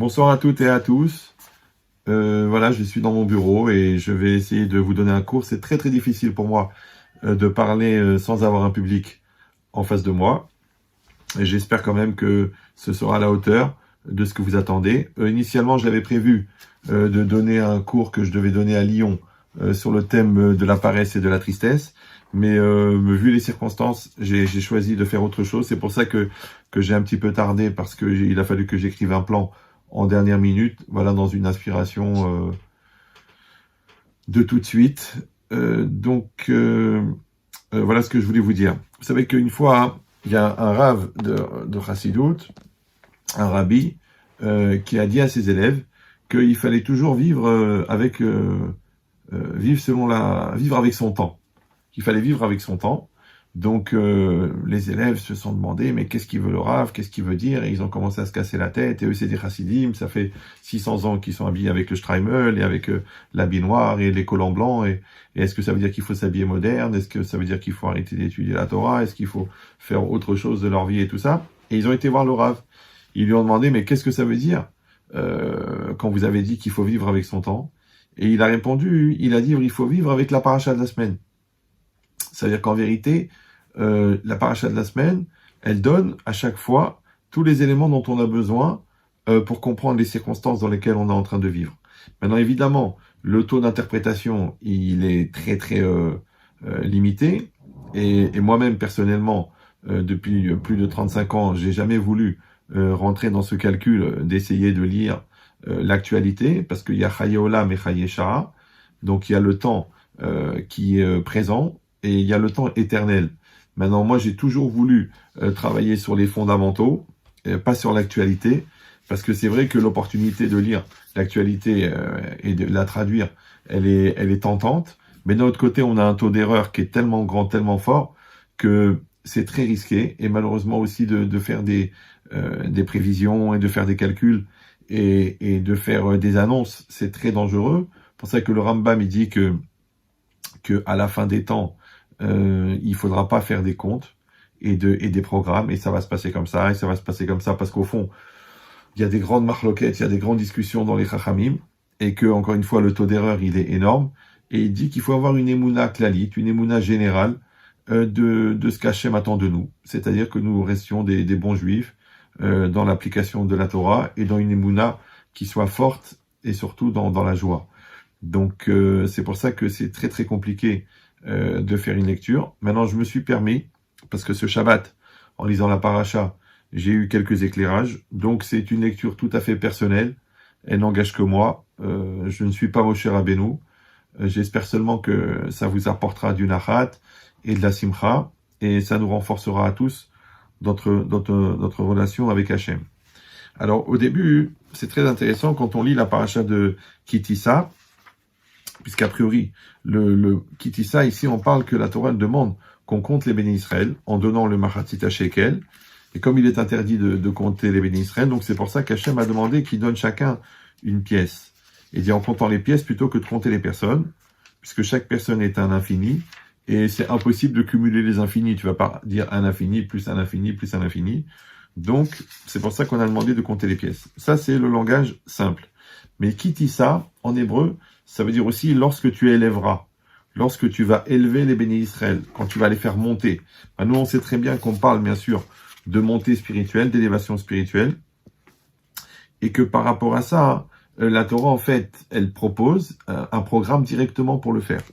Bonsoir à toutes et à tous. Voilà, je suis dans mon bureau et je vais essayer de vous donner un cours. C'est très difficile pour moi de parler sans avoir un public en face de moi. Et j'espère quand même que ce sera à la hauteur de ce que vous attendez. Initialement, j'avais prévu de donner un cours que je devais donner à Lyon sur le thème de la paresse et de la tristesse. Mais vu les circonstances, j'ai choisi de faire autre chose. C'est pour ça que j'ai un petit peu tardé parce que il a fallu que j'écrive un plan en dernière minute, voilà, dans une inspiration de tout de suite. Voilà ce que je voulais vous dire. Vous savez qu'une fois, hein, il y a un rav de Chassidout, un rabbi, qui a dit à ses élèves qu'il fallait toujours vivre vivre avec son temps. Qu'il fallait vivre avec son temps. Donc les élèves se sont demandé mais qu'est-ce qu'il veut le Rav, qu'est-ce qu'il veut dire, et ils ont commencé à se casser la tête. Et eux c'est des chassidim, ça fait 600 ans qu'ils sont habillés avec le streimel et avec l'habit noir et les collants blancs. Et est-ce que ça veut dire qu'il faut s'habiller moderne? Est-ce que ça veut dire qu'il faut arrêter d'étudier la Torah? Est-ce qu'il faut faire autre chose de leur vie et tout ça? Et ils ont été voir le Rav. Ils lui ont demandé mais qu'est-ce que ça veut dire quand vous avez dit qu'il faut vivre avec son temps? Et il a répondu, il a dit il faut vivre avec la paracha de la semaine. C'est-à-dire qu'en vérité, la paracha de la semaine, elle donne à chaque fois tous les éléments dont on a besoin pour comprendre les circonstances dans lesquelles on est en train de vivre. Maintenant, évidemment, le taux d'interprétation, il est très limité. Et moi-même, personnellement, depuis plus de 35 ans, j'ai jamais voulu rentrer dans ce calcul d'essayer de lire l'actualité, parce qu'il y a Chaye Olam et Chaye Shara. Donc, il y a le temps qui est présent, et il y a le temps éternel. Maintenant, moi, j'ai toujours voulu travailler sur les fondamentaux, pas sur l'actualité, parce que c'est vrai que l'opportunité de lire l'actualité et de la traduire, elle est tentante. Mais d'un autre côté, on a un taux d'erreur qui est tellement grand, tellement fort, que c'est très risqué. Et malheureusement aussi de faire des prévisions et de faire des calculs et de faire des annonces, c'est très dangereux. C'est pour ça que le Rambam, il dit que à la fin des temps, il faudra pas faire des comptes et des programmes, et ça va se passer comme ça, et ça va se passer comme ça, parce qu'au fond, il y a des grandes marloquettes, il y a des grandes discussions dans les chachamim, et que, encore une fois, le taux d'erreur, il est énorme, et il dit qu'il faut avoir une émouna klalite, une émouna générale, de ce qu'Hachem attend de nous. C'est-à-dire que nous restions des bons juifs, dans l'application de la Torah, et dans une émouna qui soit forte, et surtout dans la joie. Donc, c'est pour ça que c'est très compliqué de faire une lecture. Maintenant, je me suis permis, parce que ce Shabbat, en lisant la paracha, j'ai eu quelques éclairages. Donc, c'est une lecture tout à fait personnelle. Elle n'engage que moi. Je ne suis pas Moshe Rabbeinu. J'espère seulement que ça vous apportera du nachat et de la simcha, et ça nous renforcera à tous notre relation avec Hachem. Alors, au début, c'est très intéressant quand on lit la paracha de Kitissa, puisqu'a priori, le Kitissa, ici, on parle que la Torah demande qu'on compte les bénis Israël en donnant le Machatzit Shekel. Et comme il est interdit de compter les bénis Israël, donc c'est pour ça qu'Hachem a demandé qu'il donne chacun une pièce. Et dit en comptant les pièces plutôt que de compter les personnes, puisque chaque personne est un infini, et c'est impossible de cumuler les infinis. Tu vas pas dire un infini, plus un infini, plus un infini. Donc, c'est pour ça qu'on a demandé de compter les pièces. Ça, c'est le langage simple. Mais Kitissa, en hébreu, ça veut dire aussi lorsque tu élèveras, lorsque tu vas élever les bénis Israël, quand tu vas les faire monter. Ben, nous, on sait très bien qu'on parle, bien sûr, de montée spirituelle, d'élévation spirituelle, et que par rapport à ça, la Torah, en fait, elle propose un programme directement pour le faire.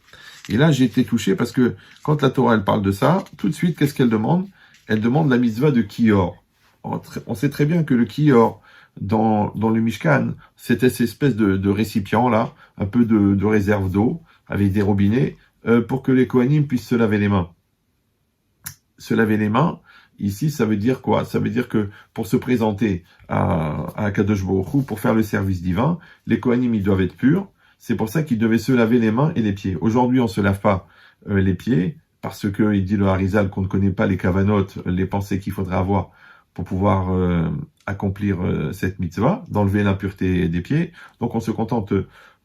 Et là, j'ai été touché parce que quand la Torah, elle parle de ça, tout de suite, qu'est-ce qu'elle demande? Elle demande la mitzvah de Kior. On sait très bien que le Kior, dans le Mishkan, c'était cette espèce de récipient là, un peu de réserve d'eau, avec des robinets, pour que les Kohanim puissent se laver les mains. Se laver les mains, ici, ça veut dire quoi? Ça veut dire que pour se présenter à Kadosh Baruch Hu, pour faire le service divin, les Kohanim, ils doivent être purs. C'est pour ça qu'ils devaient se laver les mains et les pieds. Aujourd'hui, on se lave pas les pieds, parce que il dit le Harizal qu'on ne connaît pas les kavanotes, les pensées qu'il faudrait avoir pour pouvoir accomplir cette mitzvah, d'enlever l'impureté des pieds. Donc on se contente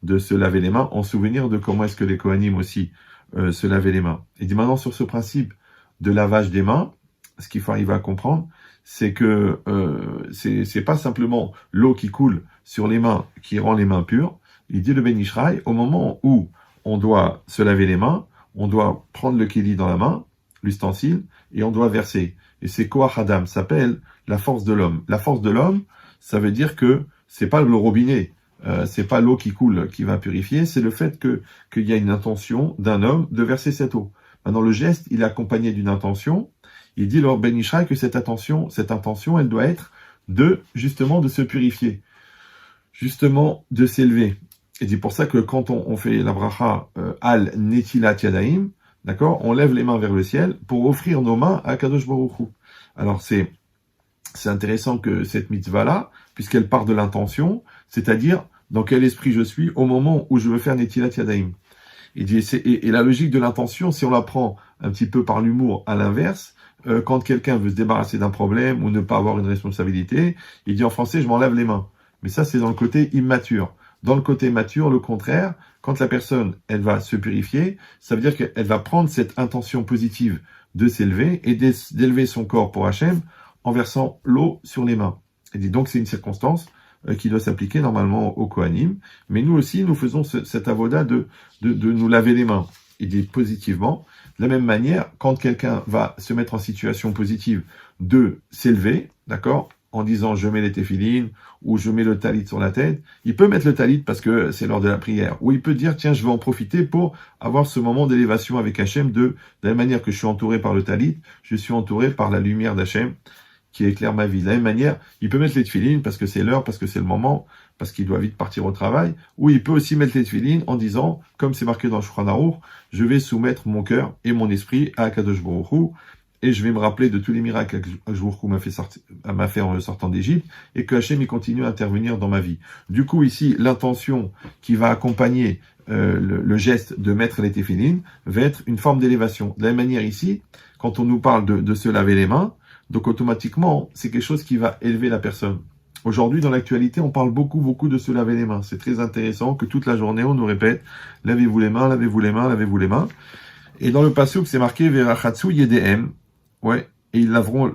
de se laver les mains en souvenir de comment est-ce que les Kohanim aussi se lavaient les mains. Et dit maintenant sur ce principe de lavage des mains, ce qu'il faut arriver à comprendre, c'est que c'est pas simplement l'eau qui coule sur les mains qui rend les mains pures. Il dit le Ben Ishraï, au moment où on doit se laver les mains, on doit prendre le keli dans la main, l'ustensile, et on doit verser. Et c'est Koach Adam, s'appelle la force de l'homme. La force de l'homme, ça veut dire que c'est pas le robinet, c'est pas l'eau qui coule qui va purifier, c'est le fait qu'il y a une intention d'un homme de verser cette eau. Maintenant, le geste, il est accompagné d'une intention. Il dit lors Ben Ishraï que cette intention, elle doit être justement de se purifier, justement de s'élever. Et c'est pour ça que quand on fait la bracha al netilat yadaim, d'accord, on lève les mains vers le ciel pour offrir nos mains à Kadosh Baruch Hu. Alors c'est intéressant que cette mitzvah-là, puisqu'elle part de l'intention, c'est-à-dire dans quel esprit je suis au moment où je veux faire netilat yadaim. Et la logique de l'intention, si on la prend un petit peu par l'humour à l'inverse, quand quelqu'un veut se débarrasser d'un problème ou ne pas avoir une responsabilité, il dit en français, je m'enlève les mains. Mais ça, c'est dans le côté immature. Dans le côté mature, le contraire, quand la personne, elle va se purifier, ça veut dire qu'elle va prendre cette intention positive de s'élever et d'élever son corps pour Hachem en versant l'eau sur les mains. Et dit donc, c'est une circonstance qui doit s'appliquer normalement au Kohanim. Mais nous aussi, nous faisons cet avoda de nous laver les mains. Il dit positivement. De la même manière, quand quelqu'un va se mettre en situation positive de s'élever, d'accord, en disant je mets les téphilines ou je mets le talit sur la tête, il peut mettre le talit parce que c'est lors de la prière. Ou il peut dire tiens, je vais en profiter pour avoir ce moment d'élévation avec Hachem de la même manière que je suis entouré par le talit, je suis entouré par la lumière d'Hachem qui éclaire ma vie. De la même manière, il peut mettre les téphilines parce que c'est l'heure, parce que c'est le moment, parce qu'il doit vite partir au travail, ou il peut aussi mettre les téphilines en disant, comme c'est marqué dans le Shulchan Aruch, je vais soumettre mon cœur et mon esprit à Kadosh Baruch Hu, et je vais me rappeler de tous les miracles que Kadosh Baruch Hu m'a fait en sortant d'Égypte, et que Hachem il continue à intervenir dans ma vie. Du coup, ici, l'intention qui va accompagner le geste de mettre les téphilines va être une forme d'élévation. De la même manière ici, quand on nous parle de se laver les mains, donc automatiquement, c'est quelque chose qui va élever la personne. Aujourd'hui, dans l'actualité, on parle beaucoup de se laver les mains. C'est très intéressant que toute la journée, on nous répète « lavez-vous les mains, lavez-vous les mains, lavez-vous les mains ». Et dans le pasuk, c'est marqué « Verachatsu yedehem ». Ouais, et ils laveront,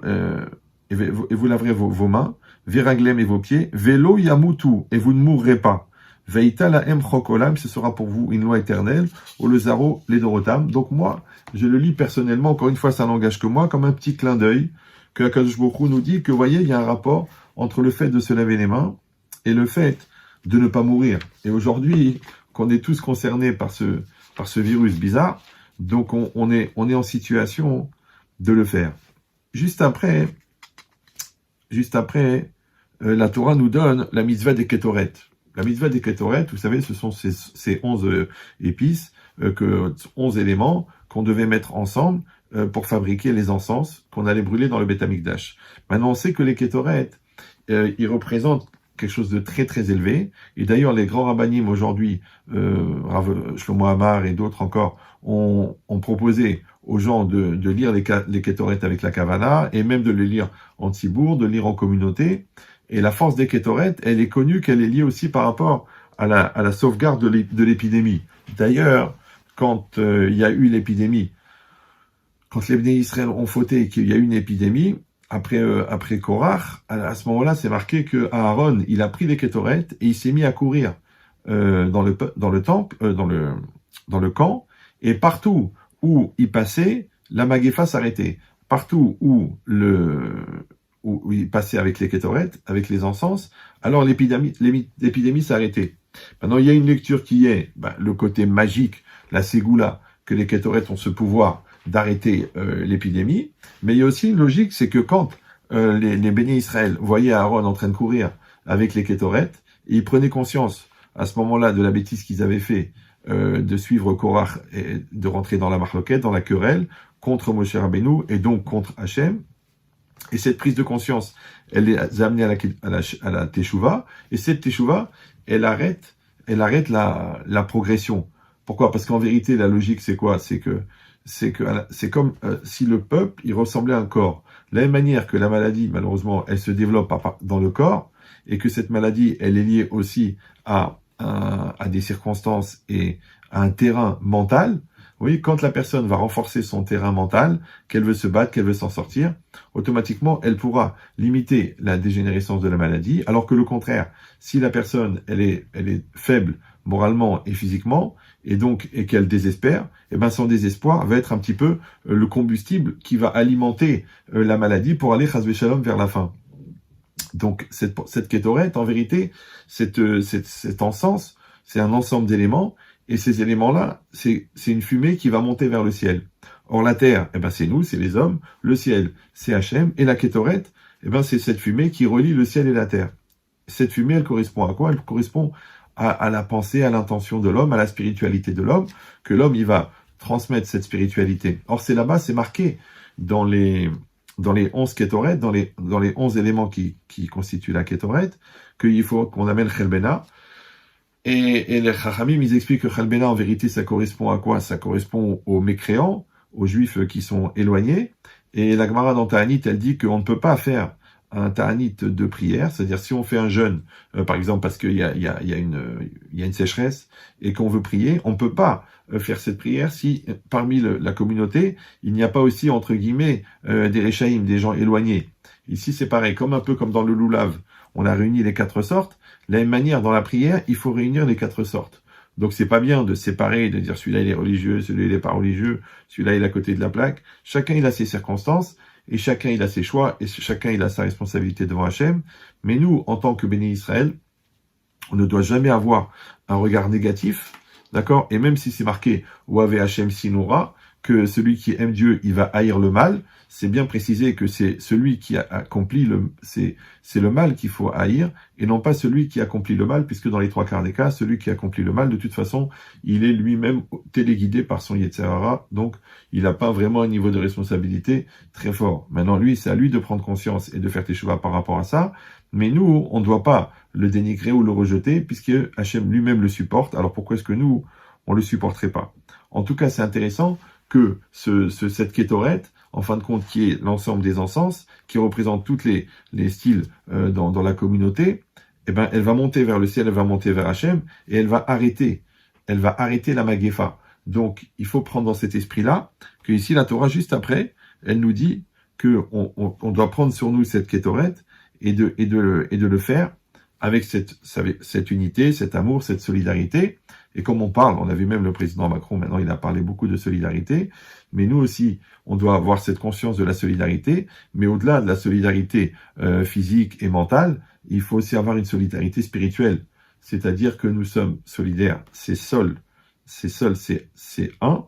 et vous laverez vos mains, « Veraglem » et vos pieds, « Velo yamutu » et vous ne mourrez pas. « Veita lahem chokolam » ce sera pour vous une loi éternelle, « O le zaro ledorotam ». Donc moi, je le lis personnellement, encore une fois, ça n'engage que moi, comme un petit clin d'œil, que Akadosh Baruch Hu nous dit que, vous voyez, il y a un rapport entre le fait de se laver les mains et le fait de ne pas mourir. Et aujourd'hui, qu'on est tous concernés par ce virus bizarre, donc on est en situation de le faire. Juste après, la Torah nous donne la mitzvah des Ketoret. La mitzvah des Ketoret, vous savez, ce sont ces 11 épices, 11 éléments qu'on devait mettre ensemble pour fabriquer les encens qu'on allait brûler dans le Beth Amikdash. Maintenant, on sait que les Ketoret, ils représentent quelque chose de très très élevé. Et d'ailleurs, les grands rabbanim aujourd'hui, Rav Shlomo Amar et d'autres encore, ont proposé aux gens de lire les Ketoret avec la Kavana, et même de les lire en tzibour, de lire en communauté. Et la force des Ketoret, elle est connue qu'elle est liée aussi par rapport à la sauvegarde de l'épidémie. D'ailleurs, quand il y a eu l'épidémie, quand les Bnei Israël ont fauté et qu'il y a eu une épidémie, après Korach, à ce moment-là, c'est marqué que Aaron, il a pris les Ketoret et il s'est mis à courir dans le temple, dans le camp, et partout où il passait, la Magéfa s'arrêtait. Partout où il passait avec les Ketoret, avec les encens, alors l'épidémie s'arrêtait. Maintenant, il y a une lecture qui est le côté magique, la ségoula, que les Ketoret ont ce pouvoir d'arrêter l'épidémie, mais il y a aussi une logique, c'est que quand les bénis Israël voyaient Aaron en train de courir avec les Ketoret, ils prenaient conscience à ce moment-là de la bêtise qu'ils avaient fait de suivre Korach et de rentrer dans la marloquette, dans la querelle, contre Moshe Rabbeinu et donc contre Hachem. Et cette prise de conscience, elle les a amenés à la Teshuvah, et cette Teshuvah, elle arrête la progression. Pourquoi? Parce qu'en vérité, la logique, c'est quoi? C'est comme si le peuple, il ressemblait à un corps. De la même manière que la maladie, malheureusement, elle se développe dans le corps, et que cette maladie, elle est liée aussi à des circonstances et à un terrain mental. Oui, quand la personne va renforcer son terrain mental, qu'elle veut se battre, qu'elle veut s'en sortir, automatiquement, elle pourra limiter la dégénérescence de la maladie, alors que le contraire, si la personne, elle est faible moralement et physiquement, et qu'elle désespère, eh ben, son désespoir va être un petit peu le combustible qui va alimenter la maladie pour aller, chas v'shalom, vers la fin. Donc, cette kétorette, en vérité, cet encens, c'est un ensemble d'éléments, et ces éléments-là, c'est une fumée qui va monter vers le ciel. Or, la terre, eh ben, c'est nous, c'est les hommes, le ciel, c'est Hachem, et la kétorette, eh ben, c'est cette fumée qui relie le ciel et la terre. Cette fumée, elle correspond à quoi? Elle correspond à la pensée, à l'intention de l'homme, à la spiritualité de l'homme, que l'homme, il va transmettre cette spiritualité. Or, c'est là-bas, c'est marqué dans les 11 kétorettes, dans les 11 éléments qui constituent la kétorette, qu'il faut qu'on amène Chelbena. Et les Chachamim, ils expliquent que Chelbena, en vérité, ça correspond à quoi? Ça correspond aux mécréants, aux juifs qui sont éloignés. Et la Gemara dans Ta'anit, elle dit qu'on ne peut pas faire un ta'anit de prière, c'est-à-dire si on fait un jeûne, par exemple parce qu'il y a une sécheresse et qu'on veut prier, on ne peut pas faire cette prière si parmi la communauté, il n'y a pas aussi, entre guillemets, des réchaïm, des gens éloignés. Ici, c'est pareil, comme un peu comme dans le loulav, on a réuni les 4 sortes, de la même manière, dans la prière, il faut réunir les 4 sortes. Donc c'est pas bien de séparer, de dire celui-là il est religieux, celui-là il est pas religieux, celui-là il est à côté de la plaque. Chacun il a ses circonstances, et chacun il a ses choix, et chacun il a sa responsabilité devant Hachem. Mais nous, en tant que béni Israël, on ne doit jamais avoir un regard négatif, d'accord? Et même si c'est marqué « Ouave Hachem Sinura », que celui qui aime Dieu, il va haïr le mal, c'est bien précisé que c'est celui qui a accompli c'est le mal qu'il faut haïr, et non pas celui qui accomplit le mal, puisque dans les 3 quarts des cas, celui qui accomplit le mal, de toute façon, il est lui-même téléguidé par son Yetzer Hara, donc il n'a pas vraiment un niveau de responsabilité très fort. Maintenant, lui, c'est à lui de prendre conscience et de faire teshuva par rapport à ça, mais nous, on ne doit pas le dénigrer ou le rejeter, puisque Hachem lui-même le supporte, alors pourquoi est-ce que nous, on le supporterait pas? En tout cas, c'est intéressant que cette kétorette, en fin de compte, qui est l'ensemble des encens, qui représente tous les styles dans la communauté, eh ben, elle va monter vers le ciel, elle va monter vers Hachem, et elle va arrêter la Magéfa. Donc, il faut prendre dans cet esprit-là, que ici, la Torah, juste après, elle nous dit que on doit prendre sur nous cette kétorette, et de le faire avec cette unité, cet amour, cette solidarité. Et comme on parle, on a vu même le président Macron, maintenant il a parlé beaucoup de solidarité, mais nous aussi, on doit avoir cette conscience de la solidarité, mais au-delà de la solidarité physique et mentale, il faut aussi avoir une solidarité spirituelle. C'est-à-dire que nous sommes solidaires, c'est un,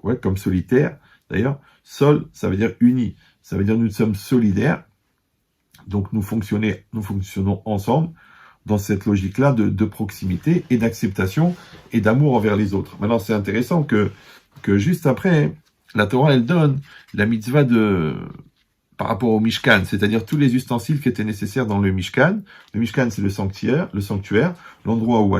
ouais, comme solitaire. D'ailleurs, sol, ça veut dire uni, ça veut dire nous sommes solidaires, donc nous fonctionnons ensemble, dans cette logique-là de proximité et d'acceptation et d'amour envers les autres. Maintenant, c'est intéressant que juste après, la Torah, elle donne la mitzvah par rapport au Mishkan, c'est-à-dire tous les ustensiles qui étaient nécessaires dans le Mishkan. Le Mishkan, c'est le sanctuaire, l'endroit où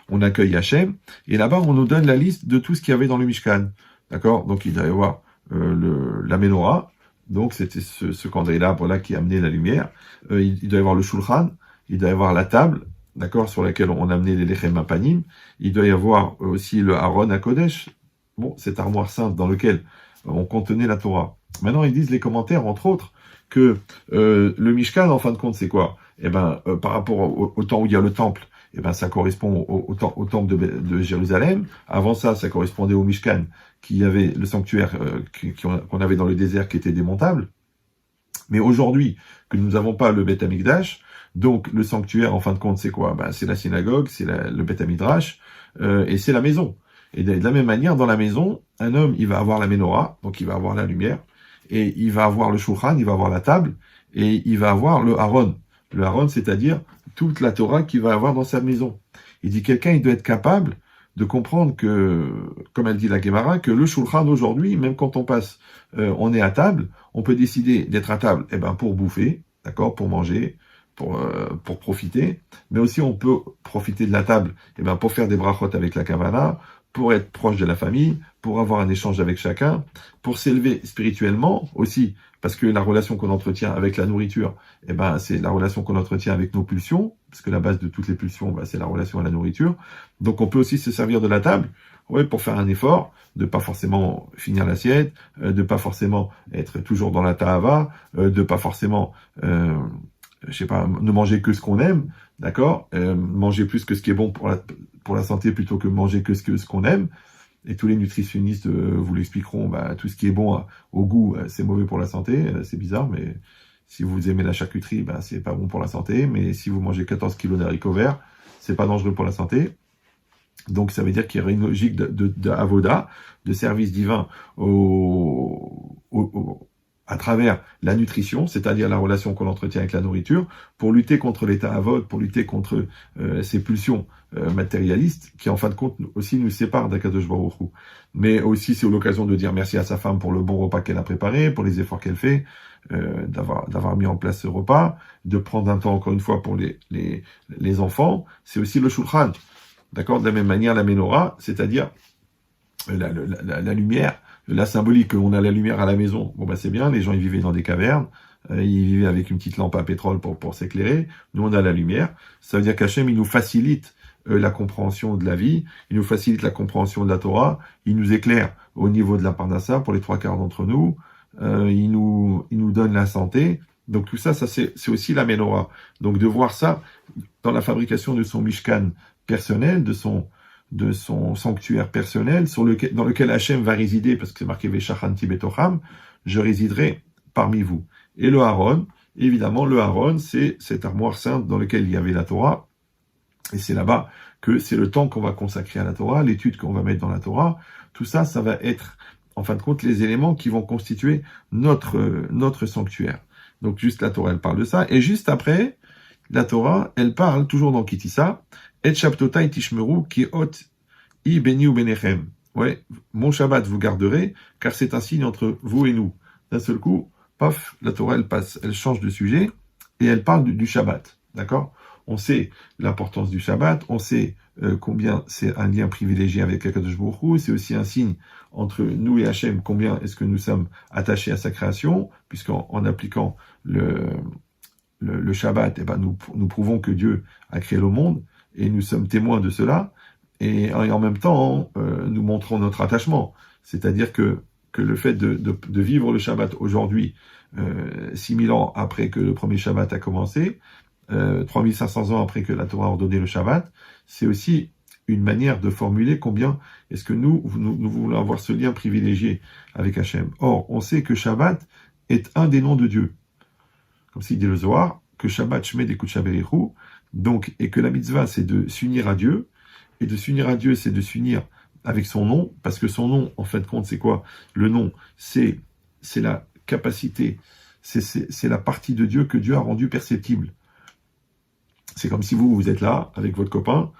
on accueille Hachem. Et là-bas, on nous donne la liste de tout ce qu'il y avait dans le Mishkan. D'accord? Donc, il doit y avoir la menorah. Donc, c'était ce candélabre-là qui amenait la lumière. Il doit y avoir le shulchan. Il doit y avoir la table, d'accord, sur laquelle on amenait les lechem apanim. Il doit y avoir aussi le Aaron à Kodesh, bon, cette armoire sainte dans laquelle on contenait la Torah. Maintenant, ils disent les commentaires, entre autres, que le Mishkan, en fin de compte, c'est quoi? Eh ben, par rapport au temps où il y a le temple, eh ben, ça correspond au temple de Jérusalem. Avant ça, ça correspondait au Mishkan, qui avait le sanctuaire qu'on avait dans le désert, qui était démontable. Mais aujourd'hui, que nous n'avons pas le Beth Amikdash, donc le sanctuaire, en fin de compte, c'est quoi? Ben, c'est la synagogue, c'est le Beth Midrash, et c'est la maison. Et de la même manière, dans la maison, un homme, il va avoir la menorah, donc il va avoir la lumière, et il va avoir le shulchan, il va avoir la table, et il va avoir le Aaron. Le Aaron, c'est-à-dire toute la Torah qu'il va avoir dans sa maison. Il dit, quelqu'un, il doit être capable de comprendre que, comme elle dit la Gemara, que le shulchan aujourd'hui, même quand on est à table, on peut décider d'être à table, eh ben, pour bouffer, d'accord, pour manger, pour profiter, mais aussi on peut profiter de la table, eh ben, pour faire des brachot avec la kavana, pour être proche de la famille, pour avoir un échange avec chacun, pour s'élever spirituellement aussi, parce que la relation qu'on entretient avec la nourriture, eh ben, c'est la relation qu'on entretient avec nos pulsions, parce que la base de toutes les pulsions, ben, c'est la relation à la nourriture. Donc on peut aussi se servir de la table ouais, pour faire un effort, de pas forcément finir l'assiette, de pas forcément être toujours dans la ta'ava, de pas forcément, je sais pas, ne manger que ce qu'on aime, d'accord, manger plus que ce qui est bon pour la santé plutôt que manger que ce qu'on aime. Et tous les nutritionnistes vous l'expliqueront, bah, tout ce qui est bon au goût, c'est mauvais pour la santé, c'est bizarre, mais si vous aimez la charcuterie, bah, c'est pas bon pour la santé, mais si vous mangez 14 kilos d'haricots verts, c'est pas dangereux pour la santé. Donc ça veut dire qu'il y aurait une logique de avoda, de service divin à travers la nutrition, c'est-à-dire la relation qu'on entretient avec la nourriture, pour lutter contre l'état avod, pour lutter contre ces pulsions matérialistes qui en fin de compte aussi nous séparent d'Akadosh Baruch Hu. Mais aussi c'est l'occasion de dire merci à sa femme pour le bon repas qu'elle a préparé, pour les efforts qu'elle fait, d'avoir mis en place ce repas, de prendre un temps encore une fois pour les enfants. C'est aussi le shulchan. D'accord, de la même manière, la menorah, c'est-à-dire la lumière, la symbolique, on a la lumière à la maison. Bon, bah, c'est bien, les gens, ils vivaient dans des cavernes, ils vivaient avec une petite lampe à pétrole pour s'éclairer. Nous, on a la lumière. Ça veut dire qu'Hachem, il nous facilite la compréhension de la vie, il nous facilite la compréhension de la Torah, il nous éclaire au niveau de la Parnassa pour les 3/4 d'entre nous, il nous donne la santé. Donc tout ça, c'est aussi la menorah. Donc de voir ça dans la fabrication de son mishkan personnel, de son sanctuaire personnel, dans lequel Hachem va résider, parce que c'est marqué Veshachanti betocham, je résiderai parmi vous. Et le Haron, évidemment, le Haron, c'est cette armoire sainte dans laquelle il y avait la Torah, et c'est là-bas que c'est le temps qu'on va consacrer à la Torah, l'étude qu'on va mettre dans la Torah. Tout ça, ça va être, en fin de compte, les éléments qui vont constituer notre sanctuaire. Donc juste la Torah, elle parle de ça, et juste après, la Torah, elle parle, toujours dans Kitissa, et Shabtotai Tishmeru ki ot I beni ou benechem. Ouais, mon Shabbat vous garderez, car c'est un signe entre vous et nous. D'un seul coup, paf, la Torah, elle change de sujet, et elle parle du Shabbat. D'accord? On sait l'importance du Shabbat, on sait combien c'est un lien privilégié avec Akadosh Baruch Hu, c'est aussi un signe entre nous et Hachem, combien est-ce que nous sommes attachés à sa création, puisqu'en appliquant le Shabbat, eh ben nous prouvons que Dieu a créé le monde, et nous sommes témoins de cela, et en même temps, nous montrons notre attachement. C'est-à-dire que le fait de vivre le Shabbat aujourd'hui, 6000 ans après que le premier Shabbat a commencé, 3500 ans après que la Torah a ordonné le Shabbat, c'est aussi une manière de formuler combien est-ce que nous voulons avoir ce lien privilégié avec Hachem. Or, on sait que Shabbat est un des noms de Dieu. Comme s'il dit le Zohar, que Shabbat Shmed et Kutshaberichu, donc, et que la mitzvah, c'est de s'unir à Dieu, et de s'unir à Dieu, c'est de s'unir avec son nom, parce que son nom, en fin de compte, c'est quoi? Le nom, c'est la capacité, c'est la partie de Dieu que Dieu a rendue perceptible. C'est comme si vous êtes là, avec votre copain,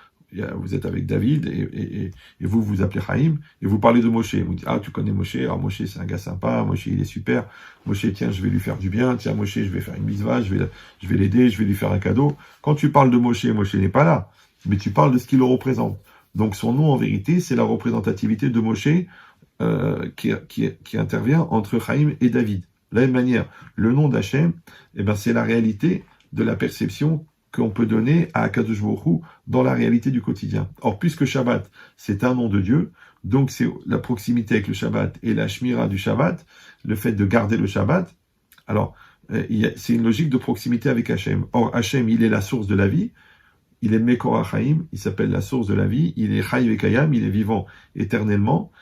vous êtes avec David, et vous vous appelez Chaim, et vous parlez de Moshe. Vous dites, ah, tu connais Moshe, ah, Moshe, c'est un gars sympa, Moshe, il est super, Moshe, tiens, je vais lui faire du bien, tiens, Moshe, je vais faire une mitzvah, je vais l'aider, je vais lui faire un cadeau. Quand tu parles de Moshe, Moshe n'est pas là, mais tu parles de ce qu'il le représente. Donc son nom, en vérité, c'est la représentativité de Moshe qui intervient entre Chaim et David. De la même manière, le nom d'Hachem, eh ben, c'est la réalité de la perception qu'on peut donner à Akadosh Baruch Hu dans la réalité du quotidien. Or, puisque Shabbat, c'est un nom de Dieu, donc c'est la proximité avec le Shabbat et la Shmira du Shabbat, le fait de garder le Shabbat, alors, c'est une logique de proximité avec Hachem. Or, Hachem, il est la source de la vie, il est Mekor HaChaim, il s'appelle la source de la vie, il est Chai Vekayam, il est vivant éternellement.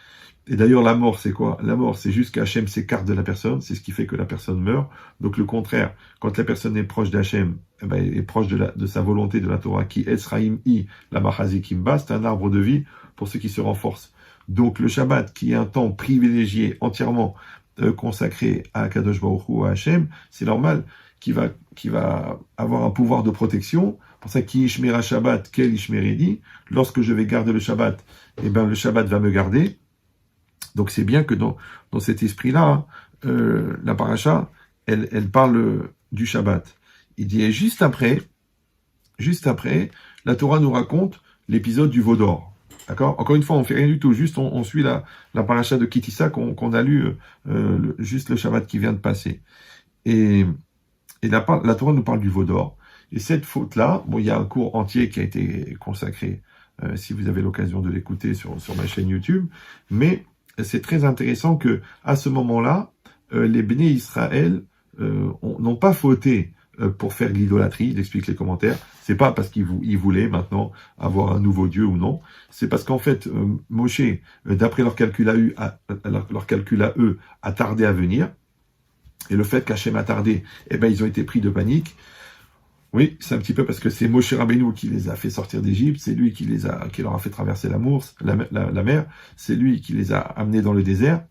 Et d'ailleurs, la mort, c'est quoi? La mort, c'est juste qu'Hachem s'écarte de la personne, c'est ce qui fait que la personne meurt. Donc le contraire, quand la personne est proche d'Hachem, eh ben, est proche de sa volonté, de la Torah, qui est Esraim I, la Machazi Kimba, c'est un arbre de vie pour ceux qui se renforcent. Donc le Shabbat, qui est un temps privilégié, entièrement consacré à Kadosh Baruch Hu, à Hachem, c'est normal qu'il va avoir un pouvoir de protection. Pour ça, qui Ishmera Shabbat, quel Ishmeridi, lorsque je vais garder le Shabbat, eh ben, le Shabbat va me garder. Donc c'est bien que dans cet esprit-là, la paracha, elle parle du Shabbat. Il dit, et juste après, la Torah nous raconte l'épisode du veau d'or. D'accord? Encore une fois, on fait rien du tout, juste on suit la paracha de Kitissa qu'on a lu juste le Shabbat qui vient de passer. Et la Torah nous parle du veau d'or. Et cette faute-là, bon, il y a un cours entier qui a été consacré si vous avez l'occasion de l'écouter sur ma chaîne YouTube. Mais c'est très intéressant que à ce moment-là, les Béné Israël n'ont pas fauté pour faire de l'idolâtrie, il explique les commentaires. C'est pas parce qu'ils voulaient maintenant avoir un nouveau Dieu ou non. C'est parce qu'en fait, Moshe, d'après leur calcul à eux, a tardé à venir. Et le fait qu'Hachem a tardé, eh ben, ils ont été pris de panique. Oui, c'est un petit peu parce que c'est Moshe Rabbeinu qui les a fait sortir d'Égypte, c'est lui qui leur a fait traverser la mer, c'est lui qui les a amenés dans le désert.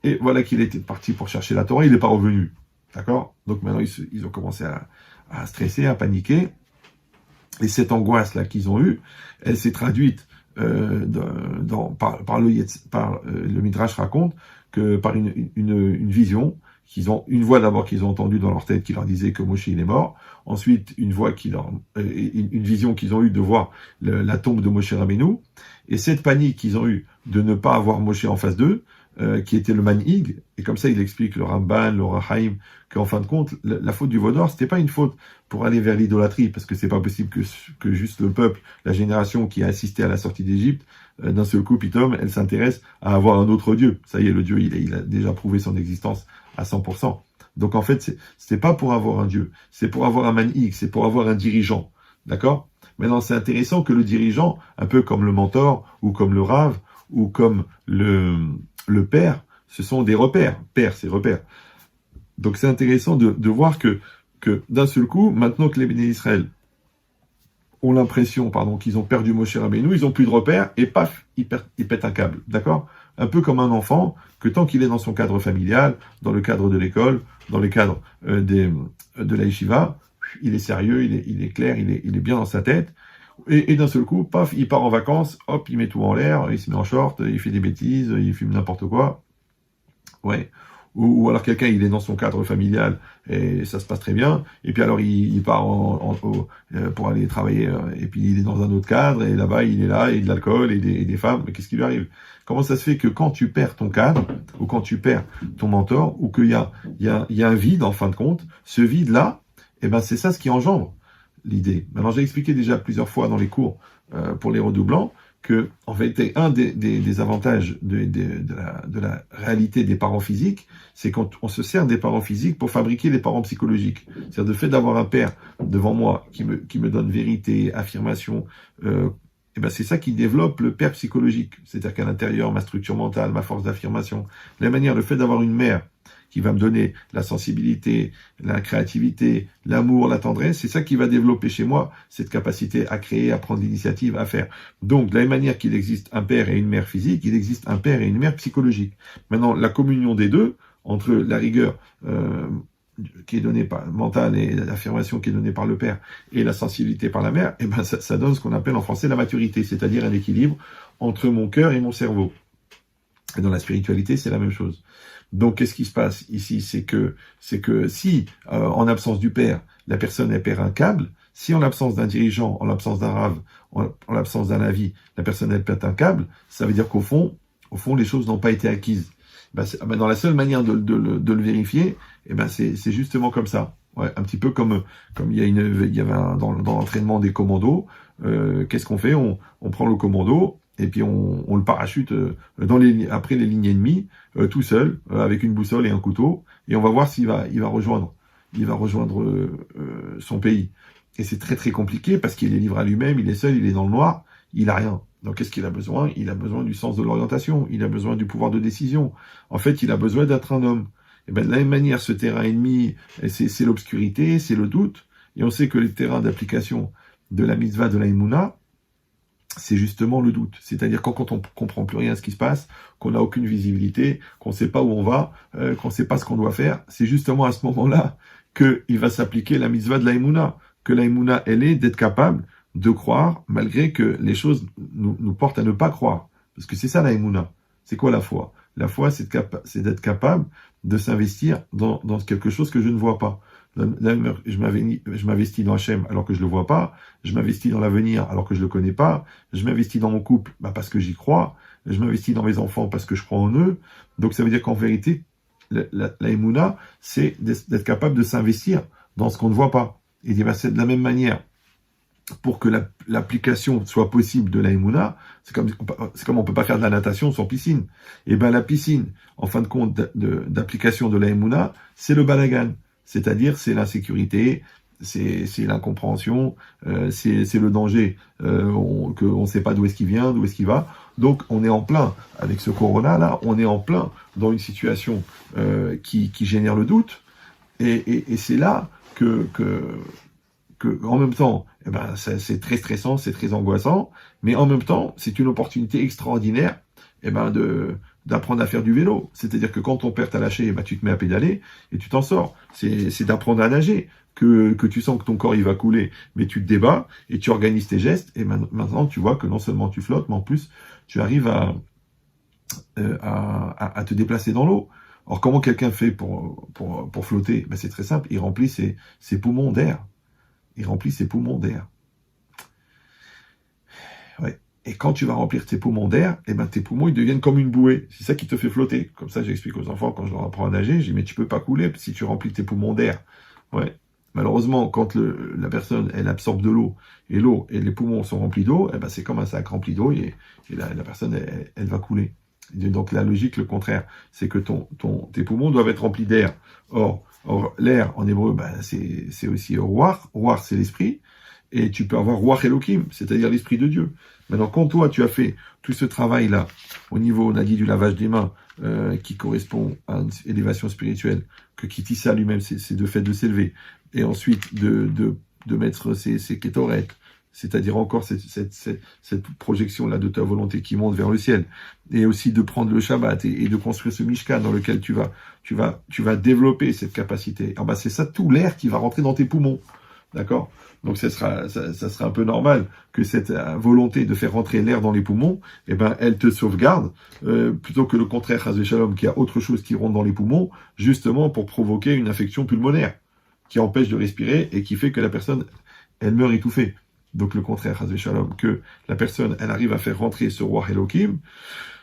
Et voilà qu'il était parti pour chercher la Torah, il n'est pas revenu. D'accord? Donc maintenant, ils ont commencé à stresser, à paniquer. Et cette angoisse-là qu'ils ont eue, elle s'est traduite par le Midrash raconte que par une vision, une voix d'abord qu'ils ont entendue dans leur tête qui leur disait que Moshe il est mort. Ensuite, une vision qu'ils ont eue de voir la tombe de Moshe Rabbeinu. Et cette panique qu'ils ont eue de ne pas avoir Moshe en face d'eux, qui était le Manhig, et comme ça il explique le Ramban, le Rahaim, qu'en fin de compte, la faute du veau d'or, c'était pas une faute pour aller vers l'idolâtrie, parce que c'est pas possible que juste le peuple, la génération qui a assisté à la sortie d'Égypte, d'un seul coup, pitom, elle s'intéresse à avoir un autre Dieu. Ça y est, le Dieu, il a déjà prouvé son existence à 100%. Donc en fait, c'est pas pour avoir un Dieu, c'est pour avoir un Manhig, c'est pour avoir un dirigeant. D'accord? Maintenant, c'est intéressant que le dirigeant, un peu comme le mentor, ou comme le rave, ou comme le père, ce sont des repères. Père, c'est repère. Donc c'est intéressant de voir que d'un seul coup, maintenant que les béné Israël ont l'impression, qu'ils ont perdu Moshe Rabbeinu, ils ont plus de repères, et paf, ils pètent un câble. D'accord? Un peu comme un enfant, que tant qu'il est dans son cadre familial, dans le cadre de l'école, dans le cadre de la yeshiva, il est sérieux, il est clair, il est bien dans sa tête. Et d'un seul coup, paf, il part en vacances, hop, il met tout en l'air, il se met en short, il fait des bêtises, il fume n'importe quoi. Ouais. Ou alors quelqu'un, il est dans son cadre familial et ça se passe très bien. Et puis alors, il part pour aller travailler et puis il est dans un autre cadre et là-bas, il est là, et de l'alcool et des femmes. Mais qu'est-ce qui lui arrive? Comment ça se fait que quand tu perds ton cadre ou quand tu perds ton mentor ou qu'il y a un vide en fin de compte, ce vide-là, eh ben c'est ça ce qui engendre l'idée. Maintenant, j'ai expliqué déjà plusieurs fois dans les cours pour les redoublants que, en fait, un des avantages de la réalité des parents physiques, c'est quand on se sert des parents physiques pour fabriquer les parents psychologiques. C'est-à-dire le fait d'avoir un père devant moi qui me donne vérité, affirmation, et ben c'est ça qui développe le père psychologique. C'est-à-dire qu'à l'intérieur, ma structure mentale, ma force d'affirmation, la manière, le fait d'avoir une mère qui va me donner la sensibilité, la créativité, l'amour, la tendresse, c'est ça qui va développer chez moi cette capacité à créer, à prendre l'initiative, à faire. Donc, de la même manière qu'il existe un père et une mère physique, il existe un père et une mère psychologique. Maintenant, la communion des deux, entre la rigueur qui est donnée par mentale et l'affirmation qui est donnée par le père et la sensibilité par la mère, eh ben ça donne ce qu'on appelle en français la maturité, c'est-à-dire un équilibre entre mon cœur et mon cerveau. Et dans la spiritualité, c'est la même chose. Donc, qu'est-ce qui se passe ici? C'est que si, en absence du père, la personne elle perd un câble, si en l'absence d'un dirigeant, en l'absence d'un rave, en l'absence d'un avis, la personne elle perd un câble, ça veut dire qu'au fond, les choses n'ont pas été acquises. Dans la seule manière de le vérifier, c'est justement comme ça. Ouais, un petit peu comme il y avait dans l'entraînement des commandos. Qu'est-ce qu'on fait? On prend le commando. Et puis on le parachute après les lignes ennemies, tout seul, avec une boussole et un couteau, et on va voir s'il va rejoindre son pays. Et c'est très très compliqué parce qu'il est livré à lui-même, il est seul, il est dans le noir, il a rien. Donc qu'est-ce qu'il a besoin? Il a besoin du sens de l'orientation, il a besoin du pouvoir de décision. En fait, il a besoin d'être un homme. Et de la même manière, ce terrain ennemi, c'est l'obscurité, c'est le doute, et on sait que les terrains d'application de la mitzvah de la Emouna, c'est justement le doute. C'est-à-dire quand on comprend plus rien à ce qui se passe, qu'on n'a aucune visibilité, qu'on ne sait pas où on va, qu'on ne sait pas ce qu'on doit faire, c'est justement à ce moment-là qu'il va s'appliquer la mitzvah de la Emouna. Que la Emouna, elle est d'être capable de croire, malgré que les choses nous portent à ne pas croire. Parce que c'est ça la Emouna. C'est quoi la foi? La foi, c'est d'être capable de s'investir dans quelque chose que je ne vois pas. Je m'investis dans Hachem alors que je le vois pas, je m'investis dans l'avenir alors que je le connais pas, je m'investis dans mon couple parce que j'y crois, je m'investis dans mes enfants parce que je crois en eux. Donc ça veut dire qu'en vérité, la Emouna, c'est d'être capable de s'investir dans ce qu'on ne voit pas. Et c'est de la même manière pour que l'application soit possible de la Emouna, c'est comme on peut pas faire de la natation sans piscine. Et ben la piscine, en fin de compte, d'application de la Emouna, c'est le balagan. C'est-à-dire, c'est l'insécurité, c'est l'incompréhension, c'est le danger, qu'on ne sait pas d'où est-ce qu'il vient, d'où est-ce qu'il va. Donc, on est en plein, avec ce corona-là, on est en plein dans une situation qui génère le doute. Et c'est là que en même temps, eh ben, c'est très stressant, c'est très angoissant, mais en même temps, c'est une opportunité extraordinaire, eh ben, d'apprendre à faire du vélo. C'est-à-dire que quand ton père t'a lâché, eh ben, tu te mets à pédaler et tu t'en sors. C'est d'apprendre à nager, que tu sens que ton corps il va couler, mais tu te débats et tu organises tes gestes, et maintenant tu vois que non seulement tu flottes, mais en plus tu arrives à te déplacer dans l'eau. Alors comment quelqu'un fait pour flotter? Ben, c'est très simple, il remplit ses poumons d'air. Il remplit ses poumons d'air. Ouais. Et quand tu vas remplir tes poumons d'air, eh ben tes poumons ils deviennent comme une bouée. C'est ça qui te fait flotter. Comme ça, j'explique aux enfants quand je leur apprends à nager. Je dis mais tu peux pas couler si tu remplis tes poumons d'air. Ouais. Malheureusement, quand la personne elle absorbe de l'eau et les poumons sont remplis d'eau, eh ben c'est comme un sac rempli d'eau et la personne elle va couler. Et donc la logique, le contraire, c'est que tes poumons doivent être remplis d'air. Or l'air, en hébreu, ben, c'est aussi ruach. Ruach, c'est l'esprit. Et tu peux avoir ruach Elohim, c'est-à-dire l'esprit de Dieu. Maintenant, quand toi, tu as fait tout ce travail-là, au niveau, on a dit, du lavage des mains, qui correspond à une élévation spirituelle, que Kitissa lui-même, c'est de fait de s'élever, et ensuite de mettre ses kétorettes, c'est-à-dire encore cette projection-là de ta volonté qui monte vers le ciel, et aussi de prendre le Shabbat et de construire ce Mishkan dans lequel tu vas développer cette capacité. Ah bah c'est ça tout l'air qui va rentrer dans tes poumons, d'accord? Donc ça sera un peu normal que cette volonté de faire rentrer l'air dans les poumons, eh ben elle te sauvegarde plutôt que le contraire, Chas v'Shalom, qui a autre chose qui rentre dans les poumons, justement pour provoquer une infection pulmonaire qui empêche de respirer et qui fait que la personne elle meurt étouffée. Donc le contraire, Chas v'Shalom, que la personne, elle arrive à faire rentrer ce roi Elohim,